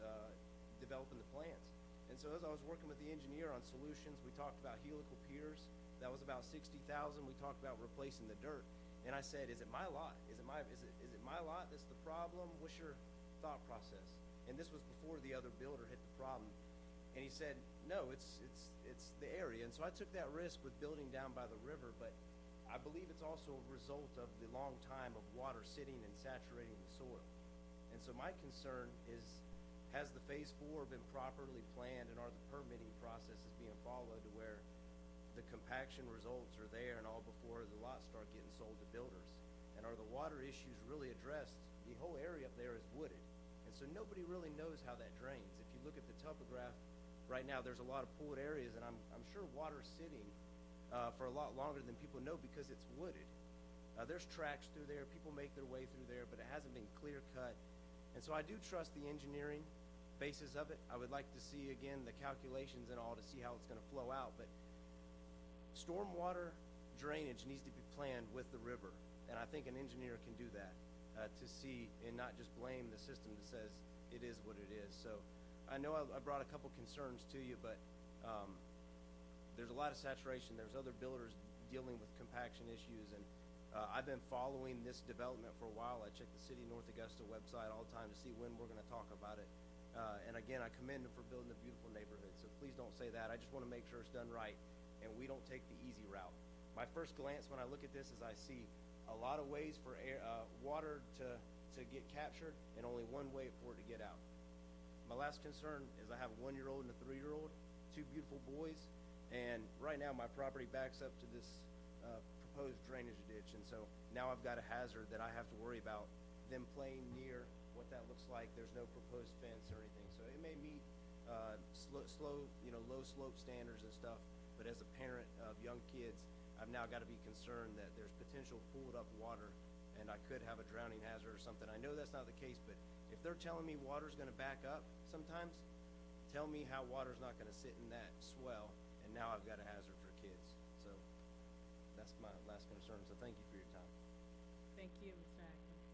developing the plans. And so as I was working with the engineer on solutions, we talked about helical piers. That was about 60,000. We talked about replacing the dirt. And I said, is it my lot? Is it my lot that's the problem? What's your thought process? And this was before the other builder hit the problem. And he said, no, it's the area. And so I took that risk with building down by the river, but I believe it's also a result of the long time of water sitting and saturating the soil. And so my concern is, has the phase 4 been properly planned, and are the permitting processes being followed to where the compaction results are there and all before the lots start getting sold to builders? And are the water issues really addressed? The whole area up there is wooded, and so nobody really knows how that drains. If you look at the topograph right now, there's a lot of pooled areas, and I'm sure water's sitting for a lot longer than people know because it's wooded. There's tracks through there, people make their way through there, but it hasn't been clear cut. And so I do trust the engineering basis of it. I would like to see, again, the calculations and all to see how it's going to flow out. But stormwater drainage needs to be planned with the river, and I think an engineer can do that to see and not just blame the system that says it is what it is. So I know I brought a couple concerns to you, but there's a lot of saturation. There's other builders dealing with compaction issues, and I've been following this development for a while. I check the City of North Augusta website all the time to see when we're going to talk about it. And again, I commend them for building a beautiful neighborhood, so please don't say that. I just want to make sure it's done right, and we don't take the easy route. My first glance when I look at this is I see a lot of ways for water to get captured and only one way for it to get out. My last concern is I have a 1-year-old and a 3-year-old, 2 beautiful boys, and right now my property backs up to this proposed drainage ditch, and so now I've got a hazard that I have to worry about them playing near what that looks like. There's no proposed fence or anything, so it may meet low slope standards and stuff, but as a parent of young kids, I've now got to be concerned that there's potential pooled up water and I could have a drowning hazard or something. I know that's not the case, but if they're telling me water's going to back up sometimes, tell me how water's not going to sit in that swell, and now I've got a hazard for kids. So that's my last concern, so thank you for your time. Thank you, Mr. Atkins.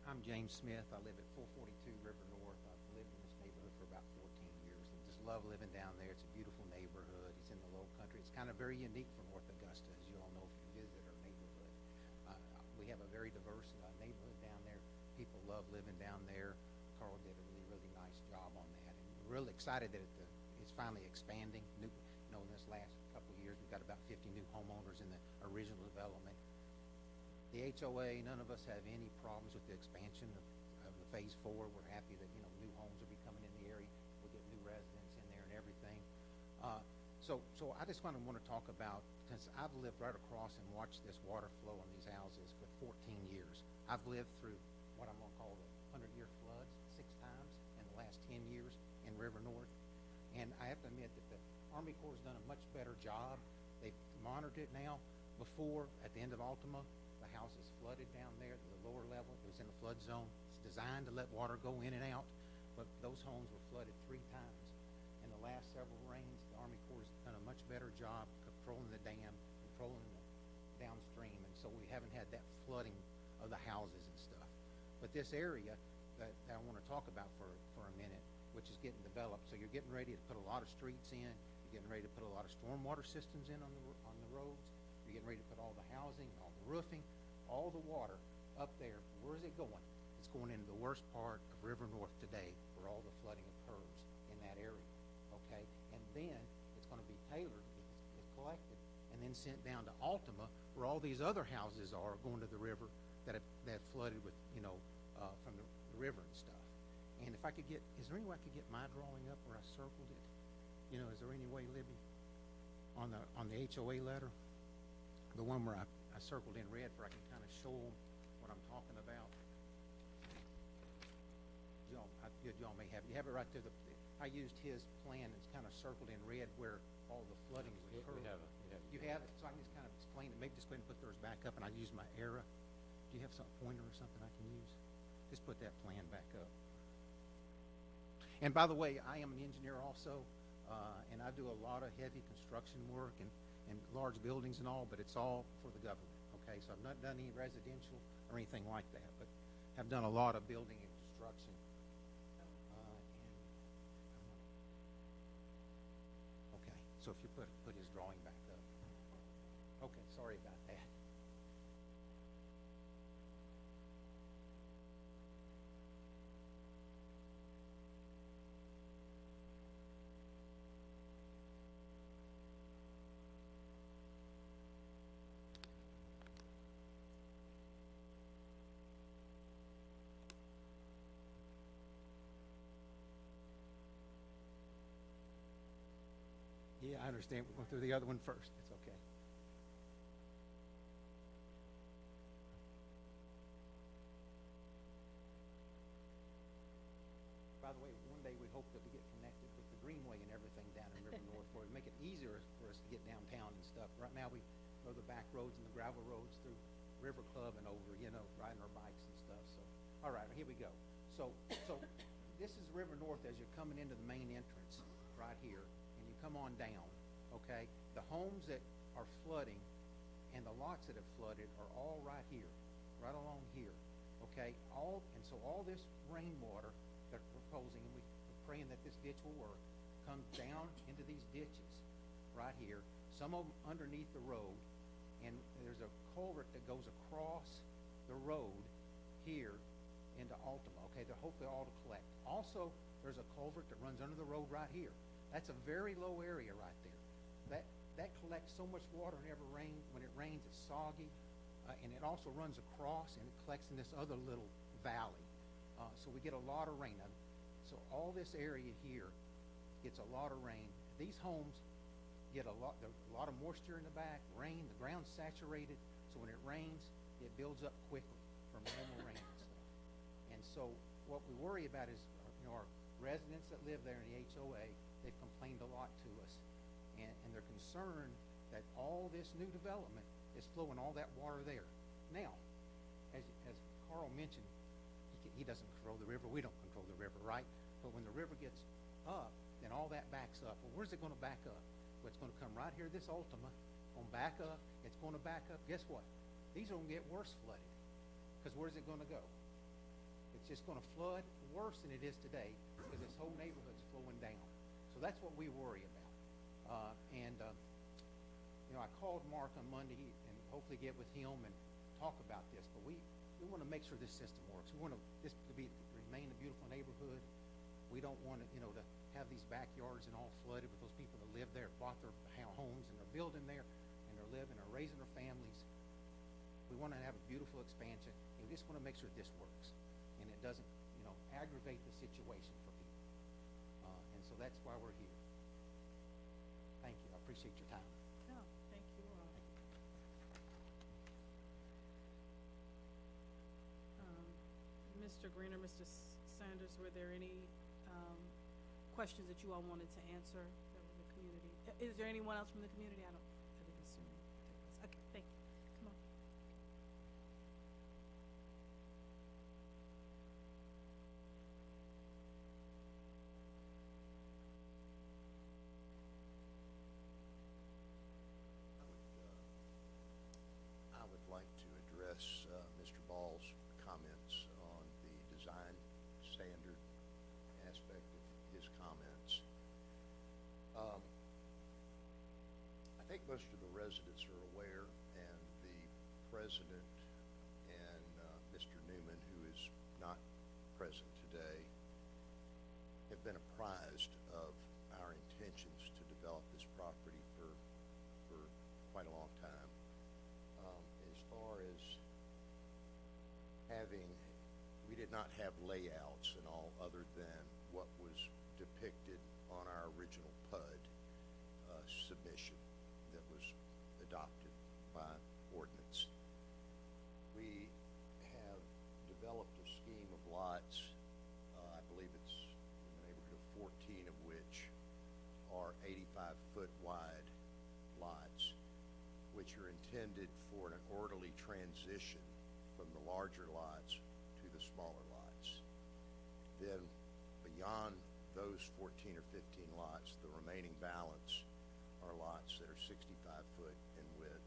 I'm James Smith. I live at 442 River North. I've lived in this neighborhood for about 14 years and just love living down there. It's a beautiful neighborhood. It's in the low country. It's kind of very unique for North Augusta, as you all know if you visit our neighborhood. We have a very diverse neighborhood down there. People love living down there. Carl did a really nice job on that. And we're really excited that it's finally expanding. In this last couple of years, we've got about 50 new homeowners in the original development. The HOA, none of us have any problems with the expansion of the phase 4. We're happy that, new homes will be coming in the area. We'll get new residents in there and everything. So I just want to talk about, since I've lived right across and watched this water flow on these houses for 14 years. I've lived through what I'm going to call the 100-year floods 6 times in the last 10 years in River North. And I have to admit that the Army Corps has done a much better job. They've monitored it now. Before, at the end of Altima, the house is flooded down there to the lower level. It was in the flood zone. It's designed to let water go in and out, but those homes were flooded 3 times. In the last several rains, the Army Corps has done a much better job controlling the dam, controlling the downstream, and so we haven't had that flooding of the houses and stuff. But this area that I want to talk about for a minute, which is getting developed, so you're getting ready to put a lot of streets in, you're getting ready to put a lot of stormwater systems in on the roads, you're getting ready to put all the housing, all the roofing, all the water up there. Where is it going? It's going into the worst part of River North today, where all the flooding occurs in that area, okay? And then it's going to be tailored, it's collected, and then sent down to Altima, where all these other houses are going to the river that have flooded with, from the river and stuff. And if I could get, is there any way I could get my drawing up where I circled it? Is there any way, Libby, on the HOA letter, the one where I circled in red where I can kind of show them what I'm talking about? Y'all may have, you have it right there. I used his plan. It's kind of circled in red where all the flooding is occurring. You have it, so I can just kind of explain it. Maybe just go ahead and put theirs back up, and I use my era. Do you have some pointer or something I can use? Just put that plan back up. And by the way, I am an engineer also, and I do a lot of heavy construction work and large buildings and all, but it's all for the government, okay? So I've not done any residential or anything like that, but have done a lot of building and construction. Okay, so if you put his drawing back up. Okay, sorry about that. Yeah, I understand. We went through the other one first. It's okay. By the way, one day we hope that we get connected with the Greenway and everything down in River North for it, make it easier for us to get downtown and stuff. Right now, we go the back roads and the gravel roads through River Club and over, you know, riding our bikes and stuff. So, all right, here we go. So this is River North as you're coming into the main entrance right here, and you come on down. Okay, the homes that are flooding and the lots that have flooded are all right here, right along here. Okay, all this rainwater that we're proposing, and we're praying that this ditch will work, comes down into these ditches right here. Some of them underneath the road, and there's a culvert that goes across the road here into Altima. Okay, they're hopefully all to collect. Also, there's a culvert that runs under the road right here. That's a very low area right there. That collects so much water when it rains, it's soggy, and it also runs across and it collects in this other little valley. So we get a lot of rain. So all this area here gets a lot of rain. These homes get a lot of moisture in the back, rain, the ground's saturated, so when it rains, it builds up quickly from normal rain and stuff. And so what we worry about is, our residents that live there in the HOA, they've complained a lot to us. And they're concerned that all this new development is flowing all that water there. Now, as Carl mentioned, he doesn't control the river. We don't control the river, right? But when the river gets up, then all that backs up. Well, where's it going to back up? Well, it's going to come right here, this Ultima, going to back up. It's going to back up. Guess what? These are going to get worse flooded. Because where's it going to go? It's just going to flood worse than it is today because this whole neighborhood's flowing down. So that's what we worry about. I called Mark on Monday and hopefully get with him and talk about this. But we want to make sure this system works. We want this to remain a beautiful neighborhood. We don't want to have these backyards and all flooded with those people that live there, bought their homes and they're building there and they're living or raising their families. We want to have a beautiful expansion. And we just want to make sure this works and it doesn't, aggravate the situation for people. And so that's why we're here. Thank you. I appreciate your time. No, thank you all. Mr. Green or Mr. Sanders, were there any questions that you all wanted to answer from the community? Is there anyone else from the community? I didn't assume. Okay, thank you. Come on. I would like to address Mr. Ball's comments on the design standard aspect of his comments. I think most of the residents are aware, and the president and Mr. Newman, who is not present today, have been apprised of our intentions to develop this property for quite a long time. As far as we did not have layouts and all other than what was depicted on our original PUD submission that was adopted by ordinance. We have developed a scheme of lots, I believe it's in the neighborhood of 14 of which are 85-foot wide lots, which are intended for an orderly transition from the larger lots to the smaller lots. Then beyond those 14 or 15 lots, the remaining balance are lots that are 65 foot in width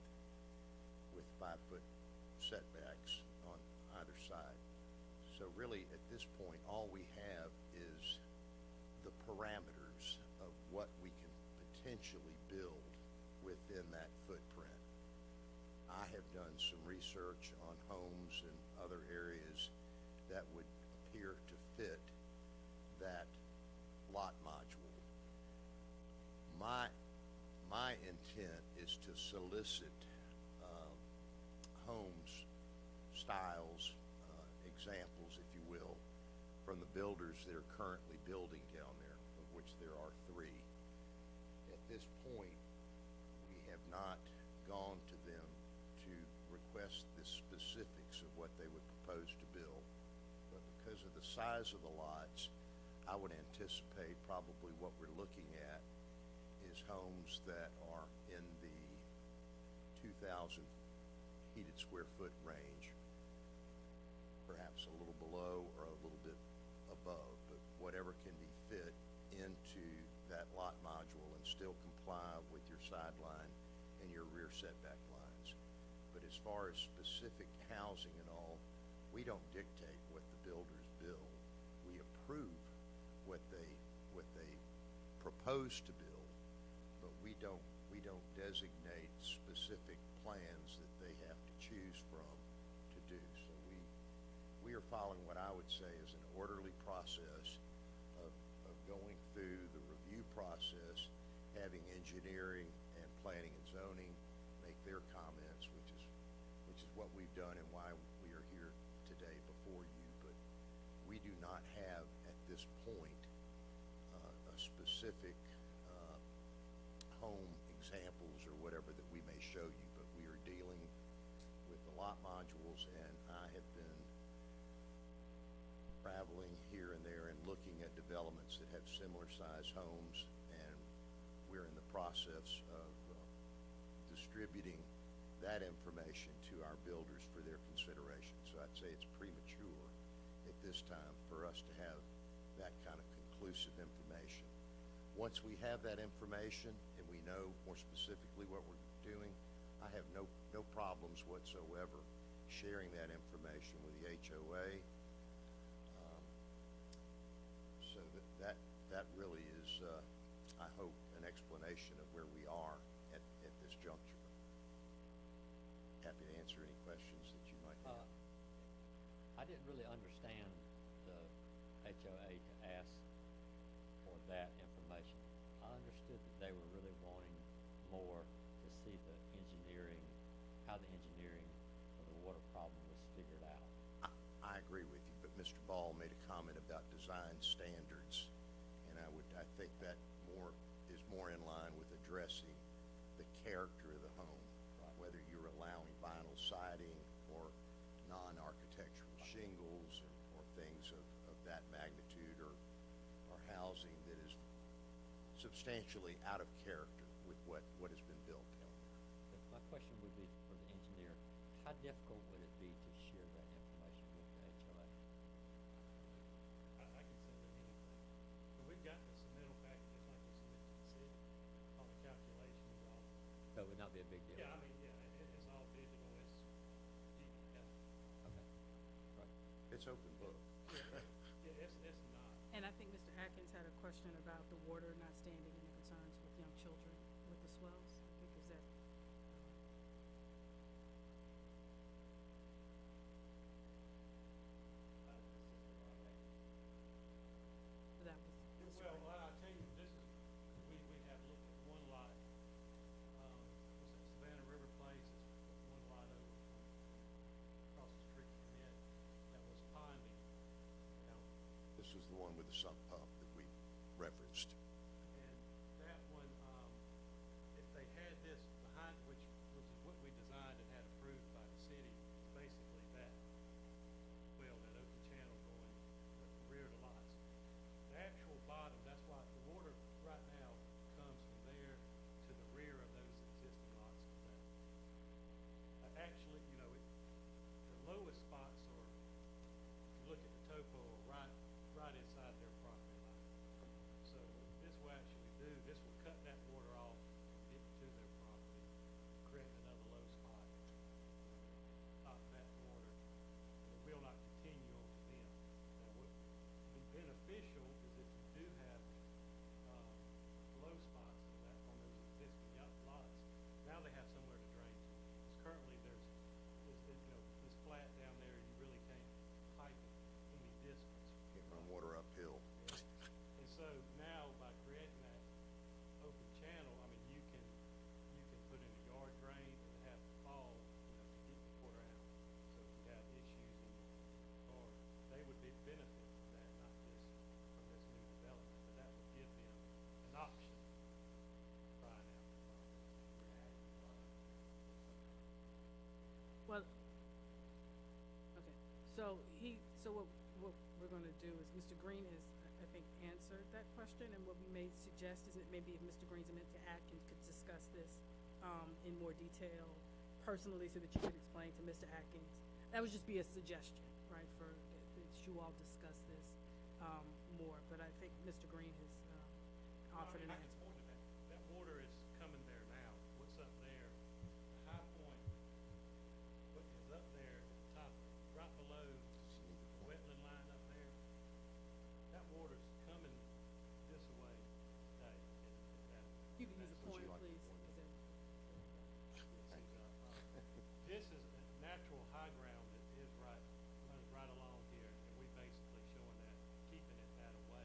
with 5 foot setbacks on either side. So really, at this point, all we have is the parameters of what we can potentially build within that footprint. I have done some research on homes in other areas that would appear to fit that lot module. My intent is to solicit homes, styles, examples, if you will, from the builders that are currently building down there, of which there are 3. At this point, we have not gone to them to request the specifics of what they would propose to build. But because of the size of the lots, I would anticipate probably what we're looking at is homes that are in the 2,000 heated square foot range, perhaps a little below or a little bit above, but whatever can be fit into that lot module and still comply with your sideline and your rear setback lines. But as far as specific housing and all, we don't dictate what the builders build. We approve what they propose to build, but we don't designate specific plans that they have to choose from to do. So we are following what I would say is an orderly process of going through the review process, having engineering and planning and zoning make their comments, which is what we've done and why we are here today before you. But we do not have at this point a specific home examples or whatever that we may show you, but we are dealing with the lot modules, and I have been traveling here and there and looking at developments that have similar size homes, and we're in the process of distributing that information to our builders for their consideration. So I'd say it's premature at this time for us to have that kind of conclusive information. Once we have that information and we know more specifically what we're doing, I have no problems whatsoever sharing that information with the HOA. So that really is, I hope, an explanation of where we are at this juncture. Happy to answer any questions that you might have. I didn't really understand the HOA to ask for that information. I understood that they were really wanting more to see the engineering, how the engineering of the water problem was figured out. I agree with you, but Mr. Ball made a comment about design standards, and I think that is more in line with addressing the character of the home, right? Whether you're allowing vinyl siding or non-architectural shingles or things of that magnitude, or housing that is substantially out of character with what has been built down there. But my question would be for the engineer, how difficult would it be to share that information with the HOA? I can send them anything. But we've got the submittal package, just like we submit to the city, all the calculations, all. So it would not be a big deal? Yeah, I mean, it's all digital, it's PDF. Okay, right. It's open book. Yeah, it's not. And I think Mr. Atkins had a question about the water not standing and the concerns with young children with the swells. I think is that. That was. Well, I'll tell you, this is, we have looked at one lot, was it Savannah River Place, it's one lot over across the street from it, that was ponding. Now, This is the one with the sump pump that we referenced. and that one, if they had this behind, which is what we designed and had approved by the city, is basically that, well, that open channel going with the rear of the lots. The actual bottom, that's why the water right now comes from there to the rear of those existing lots. Actually, the lowest spots are, if you look at the topo, are right inside their property line. So this So what we're gonna do is, Mr. Green has, I think, answered that question, and what we may suggest is that maybe if Mr. Green's amendment to Atkins could discuss this, in more detail personally, so that you could explain to Mr. Atkins. That would just be a suggestion, right, for, that you all discuss this, more, but I think Mr. Green has, offered an I can answer. point to that. That water is coming there now. What's up there? The high point, what is up there at the top, right below the wetland line up there? That water's coming this way today. You can use a That's- pointer, like please. the pointer? This is a natural high ground that is runs right along here, and we basically showing that, keeping it that away.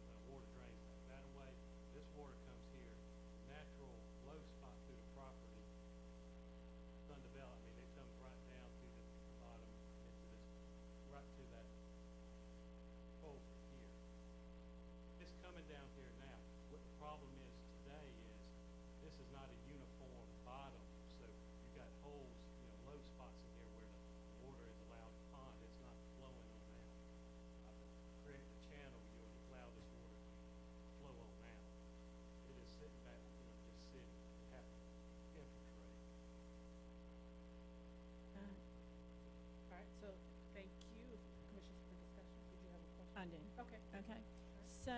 The water drains that away. This water comes here, natural low spot through the property, undeveloped. I mean, it comes right down to the bottom into this, right to that hole here. It's coming down here now. What the problem is today is, this is not a uniform bottom, so you've got holes, low spots in here where the water is allowed to pond. It's not flowing on down. Create the channel, you'll allow this water to flow on down. It is sitting back, just sitting, you have to infiltrate. All right, so thank you, Commissioners, for discussion. Did you have a question? I do. Okay. Okay, so,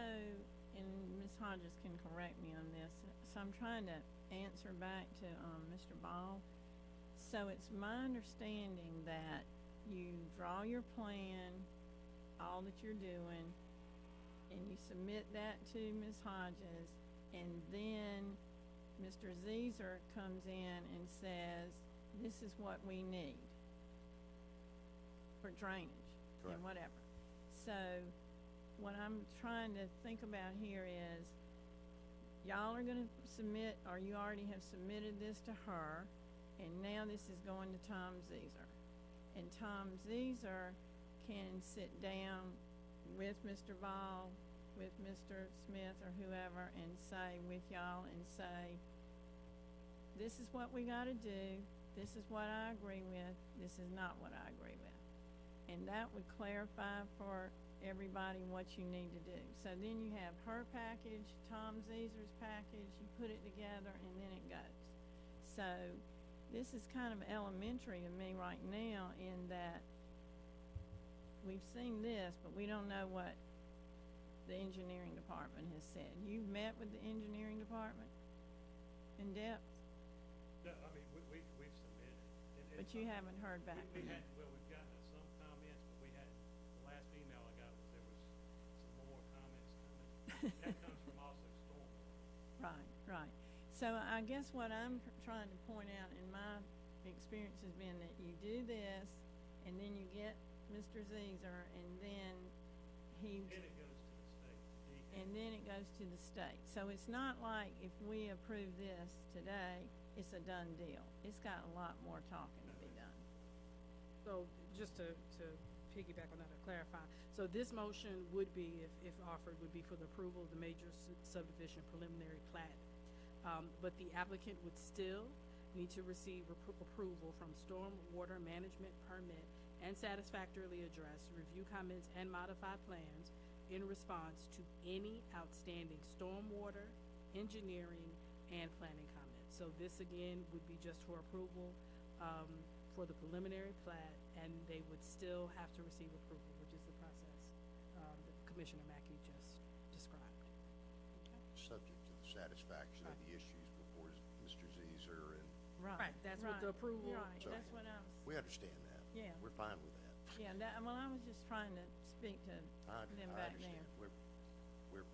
and Ms. Hodges can correct me on this, so I'm trying to answer back to, Mr. Ball. So it's my understanding that you draw your plan, all that you're doing, and you submit that to Ms. Hodges, and then Mr. Zeezer comes in and says, this is what we need for drainage Correct. and whatever. So what I'm trying to think about here is, y'all are gonna submit, or you already have submitted this to her, and now this is going to Tom Zeezer. And Tom Zeezer can sit down with Mr. Ball, with Mr. Smith or whoever, and say with y'all and say, this is what we gotta do, this is what I agree with, this is not what I agree with. And that would clarify for everybody what you need to do. So then you have her package, Tom Zeezer's package, you put it together, and then it goes. So this is kind of elementary to me right now in that we've seen this, but we don't know what the engineering department has said. You've met with the engineering department in depth, No, I mean, we've submitted. but you haven't heard back We from had, them. well, we've gotten some comments, but we had, the last email I got was there was some more comments coming. That comes from also Stormwater. Right. So I guess what I'm trying to point out in my experience has been that you do this, and then you get Mr. Zeezer, and then he, Then it goes to the state. and then it goes to the state. So it's not like if we approve this today, it's a done deal. It's got a lot more talking to be done. So just to piggyback on that or clarify, so this motion would be, if offered, would be for the approval of the major subdivision preliminary plat. But the applicant would still need to receive approval from stormwater management permit and satisfactorily address review comments and modify plans in response to any outstanding stormwater, engineering, and planning comments. So this again would be just for approval, for the preliminary plat, and they would still have to receive approval, which is the process, that Commissioner Mackey just described. Subject to the satisfaction of the issues before Mr. Zeezer, and Right, that's what the approval- Right, So- that's what I was, we understand that. Yeah. We're fine with that. yeah, that, well, I was just trying to speak to I them I back understand. there. We're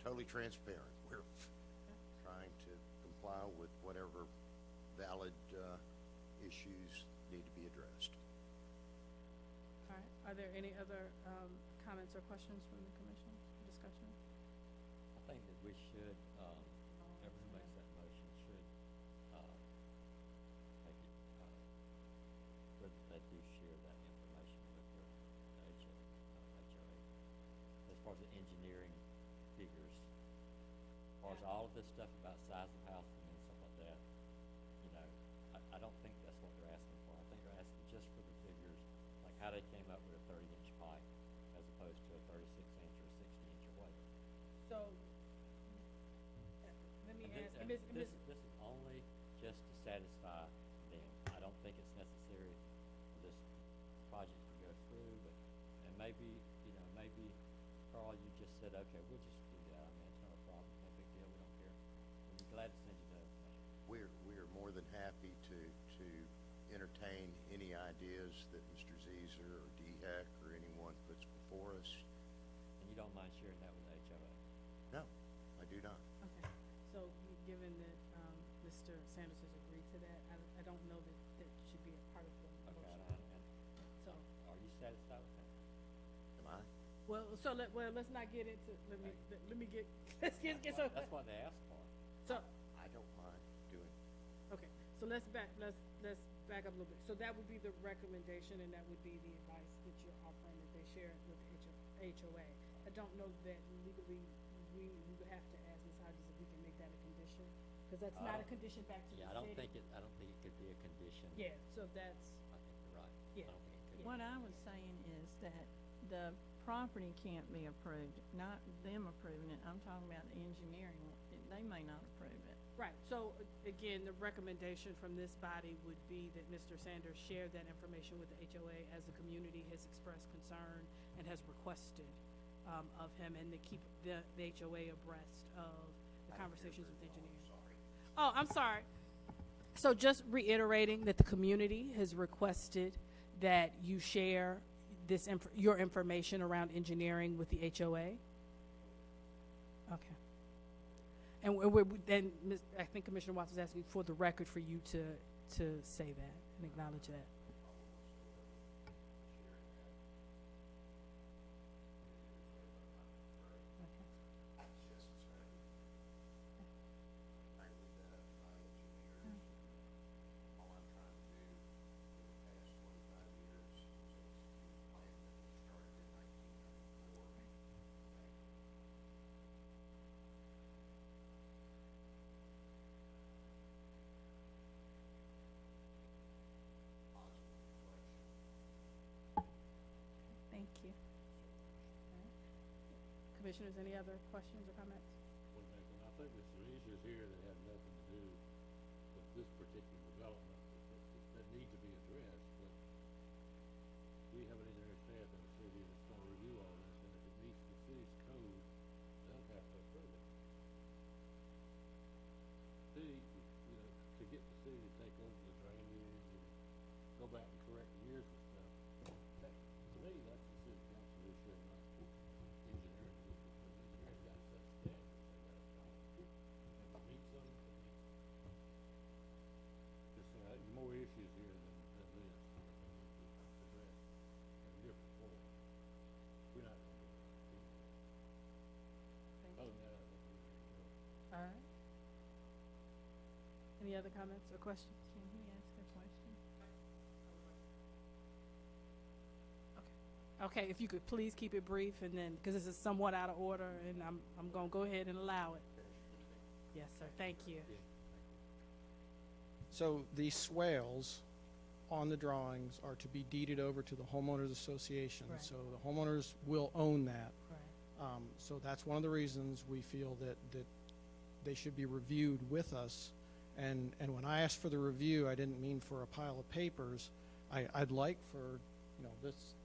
totally transparent. We're trying to comply with whatever valid issues need to be addressed. All right, are there any other, comments or questions from the commission, discussion? I think that we should, whoever makes that motion should, make it, whether they do share that information with their HOA. As far as the engineering figures, as far as all of this stuff about size of house and stuff like that, I don't think that's what they're asking for. I think they're asking just for the figures, like how they came up with a 30-inch pipe as opposed to a 36-inch or 60-inch or whatever. So, let me ask, This is only just to satisfy them. I don't think it's necessary for this project to go through, but, and maybe, Carl, you just said, okay, we'll just do that. I mean, it's not a problem, no big deal, we don't care. We'd be glad to send you the information. We are more than happy to entertain any ideas that Mr. Zeezer or DHEC or anyone puts before us. And you don't mind sharing that with the HOA? No, I do not. okay, so given that, Mr. Sanders has agreed to that, I don't know that that should be a part of the Okay, motion. So, are you satisfied with that? Am I? well, let's not get into, let me get, let's get so. That's what they asked for. So, I don't mind doing. okay, so let's back up a little bit. So that would be the recommendation, and that would be the advice that you're offering, that they share it with the HOA. I don't know that legally, we would have to ask Ms. Hodges if we can make that a condition, because that's not a condition back to the city. Yeah, I don't think it could be a condition. Yeah, so that's, I think you're right. Yeah. I don't think it could. What I was saying is that the property can't be approved, not them approving it. I'm talking about the engineering. They may not approve it. right. So, again, the recommendation from this body would be that Mr. Sanders share that information with the HOA as the community has expressed concern and has requested of him, and to keep the HOA abreast of the conversations with engineers. Oh, I'm sorry. So just reiterating that the community has requested that you share this your information around engineering with the HOA? Okay. And I think Commissioner Watts was asking for the record for you to say that and acknowledge that. Thank you. Commissioners, any other questions or comments? One thing, and I think Mr. Easter's here that have nothing to do with this particular development that need to be addressed, but we have an engineering staff in the city that's gonna review all this, and if it meets the city's code, they'll have to approve it. City, to get the city to take over the drainage and go back and correct the years and stuff, that, to me, that's the city council issue, and not engineering issue, because engineering got to set standards, they got to follow. If it meets them, it meets them. Just so more issues here than this, that need to be addressed in a different form. We're not gonna do it. Other than that, I think we're ready to go. All right. Any other comments or questions? Can he ask a question? Okay, if you could please keep it brief, and then, because this is somewhat out of order, and I'm gonna go ahead and allow it. Yes, sir, thank you. So the swales on the drawings are to be deeded over to the homeowners association. Right. So the homeowners will own that. Right. So that's one of the reasons we feel that they should be reviewed with us. And when I asked for the review, I didn't mean for a pile of papers. I'd like for,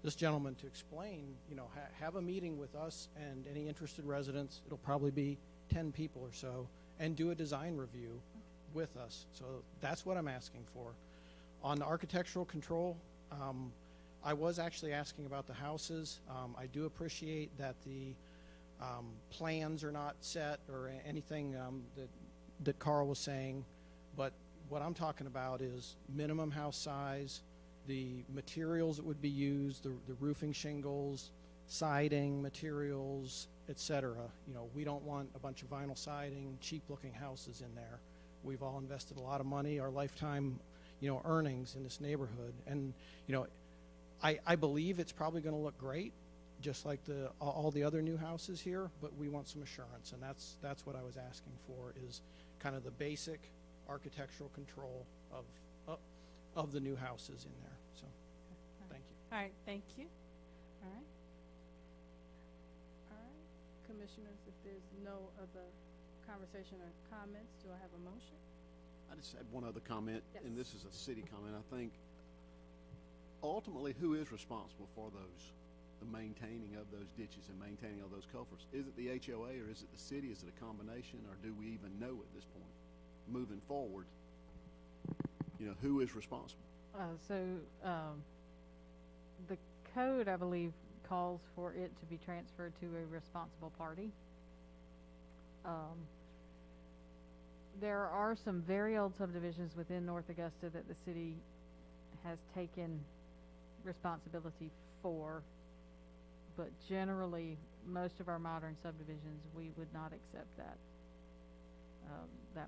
this gentleman to explain, have a meeting with us and any interested residents. It'll probably be 10 people or so, and do a design review with us. So that's what I'm asking for. On the architectural control, I was actually asking about the houses. I do appreciate that the plans are not set or anything that Carl was saying, but what I'm talking about is minimum house size, the materials that would be used, the roofing shingles, siding materials, etc. We don't want a bunch of vinyl siding, cheap-looking houses in there. We've all invested a lot of money, our lifetime, earnings in this neighborhood, and I believe it's probably going to look great, just like all the other new houses here. But we want some assurance, and that's what I was asking for, is kind of the basic architectural control of the new houses in there. So, thank you. All right, thank you. All right. All right, commissioners, if there's no other conversation or comments, do I have a motion? I just had one other comment, Yes. and this is a city comment. I think ultimately, who is responsible for the maintaining of those ditches and maintaining of those culverts? Is it the HOA or is it the city? Is it a combination, or do we even know at this point? Moving forward, who is responsible? The code, I believe, calls for it to be transferred to a responsible party. There are some very old subdivisions within North Augusta that the city has taken responsibility for, but generally, most of our modern subdivisions, we would not accept that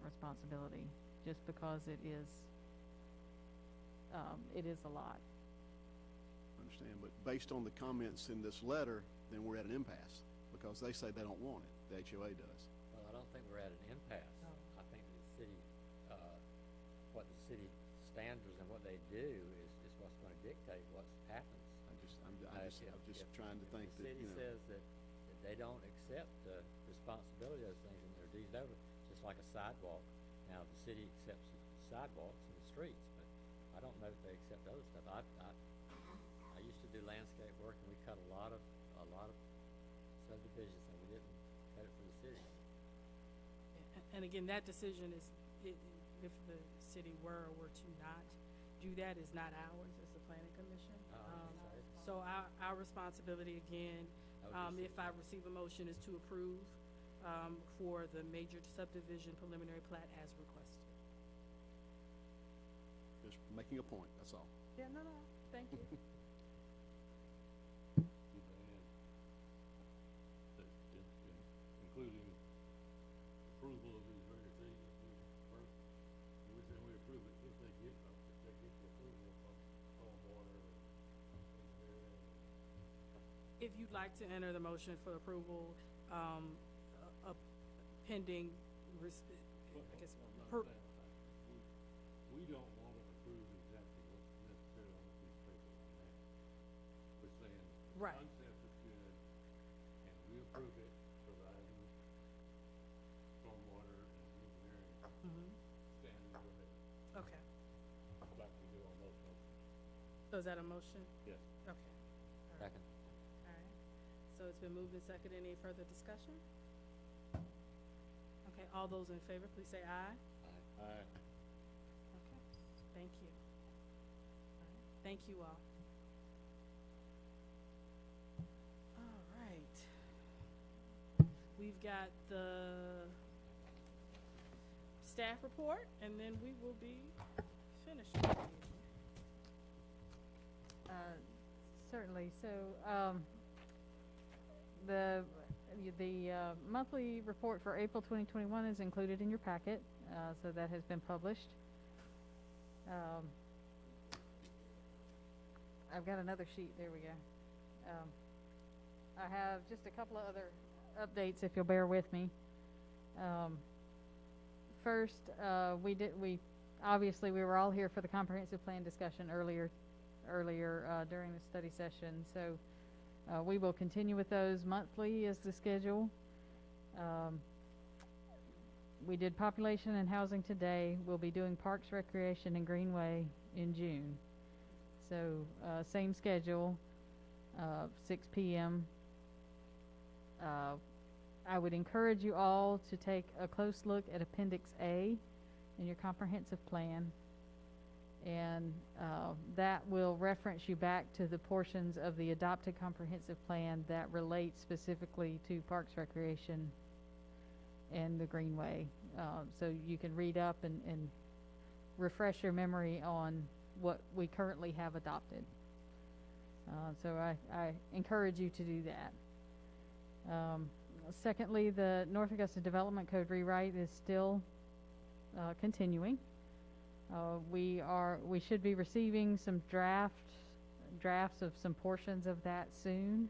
responsibility, just because it is a lot. I understand, but based on the comments in this letter, then we're at an impasse, because they say they don't want it, the HOA does. Well, I don't think we're at an impasse. I think the city, what the city standards and what they do is what's going to dictate what happens. I'm just trying to think The that, city says that they don't accept the responsibility of those things and they're deeded over, just like a sidewalk. Now, the city accepts sidewalks and the streets, but I don't know that they accept other stuff. I used to do landscape work, and we cut a lot of subdivisions, and we didn't cut it for the city. And again, that decision is, if the city were to not do that, is not ours, it's the planning commission. So our responsibility, again, if I receive a motion, is to approve for the major subdivision preliminary plat as requested. just making a point, that's all. Yeah, no, thank you. Including approval of these various things first. We say we approve it if they get the approval from stormwater and engineering. If you'd like to enter the motion for approval, pending, I guess, We don't want to approve exactly what's necessary on a piece of paper right now. We're saying the Right. concept is good, and we approve it, providing stormwater and engineering standards are met, Okay, like we do on most motions. so is that a motion? Yes. Okay. All right. Second. All right, so it's been moved and seconded. Any further discussion? Okay, all those in favor, please say aye. Aye. Okay, thank you. All right, thank you all. All right. We've got the staff report, and then we will be finished. Certainly. So, the monthly report for April 2021 is included in your packet, so that has been published. I've got another sheet. There we go. I have just a couple of other updates, if you'll bear with me. First, we obviously we were all here for the comprehensive plan discussion earlier during the study session. So we will continue with those monthly as the schedule. We did population and housing today. We'll be doing parks, recreation, and greenway in June. So same schedule, 6 p.m. I would encourage you all to take a close look at Appendix A in your comprehensive plan, and that will reference you back to the portions of the adopted comprehensive plan that relate specifically to parks, recreation, and the greenway. So you can read up and refresh your memory on what we currently have adopted. So I encourage you to do that. Secondly, the North Augusta Development Code rewrite is still continuing. We should be receiving some drafts of some portions of that soon,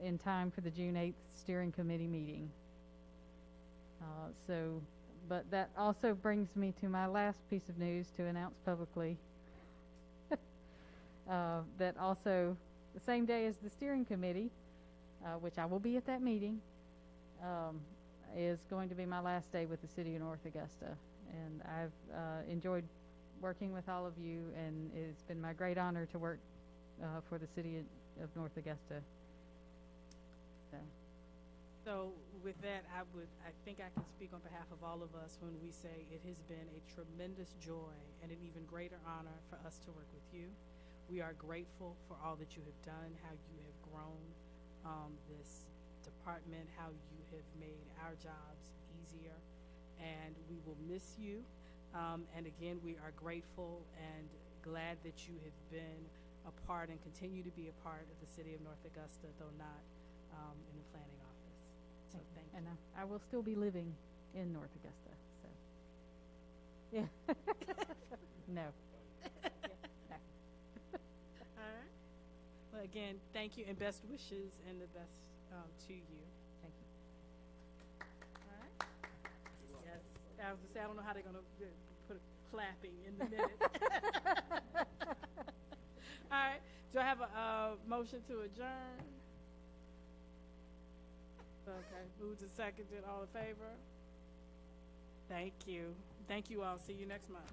in time for the June 8th steering committee meeting. But that also brings me to my last piece of news to announce publicly. that also, the same day as the steering committee, which I will be at that meeting, is going to be my last day with the city of North Augusta. And I've enjoyed working with all of you, and it's been my great honor to work for the city of North Augusta. So with that, I think I can speak on behalf of all of us when we say it has been a tremendous joy and an even greater honor for us to work with you. We are grateful for all that you have done, how you have grown this department, how you have made our jobs easier, and we will miss you. And again, we are grateful and glad that you have been a part and continue to be a part of the city of North Augusta, though not in the planning office. So thank you. And I will still be living in North Augusta, so. Yeah. No. No. All right. Well, again, thank you and best wishes and the best to you. Thank you. All right. Yes. I was gonna say, I don't know how they're gonna put a clapping in the minutes. All right. Do I have a motion to adjourn? Okay. Moved and seconded. All in favor? Thank you. Thank you all. See you next month.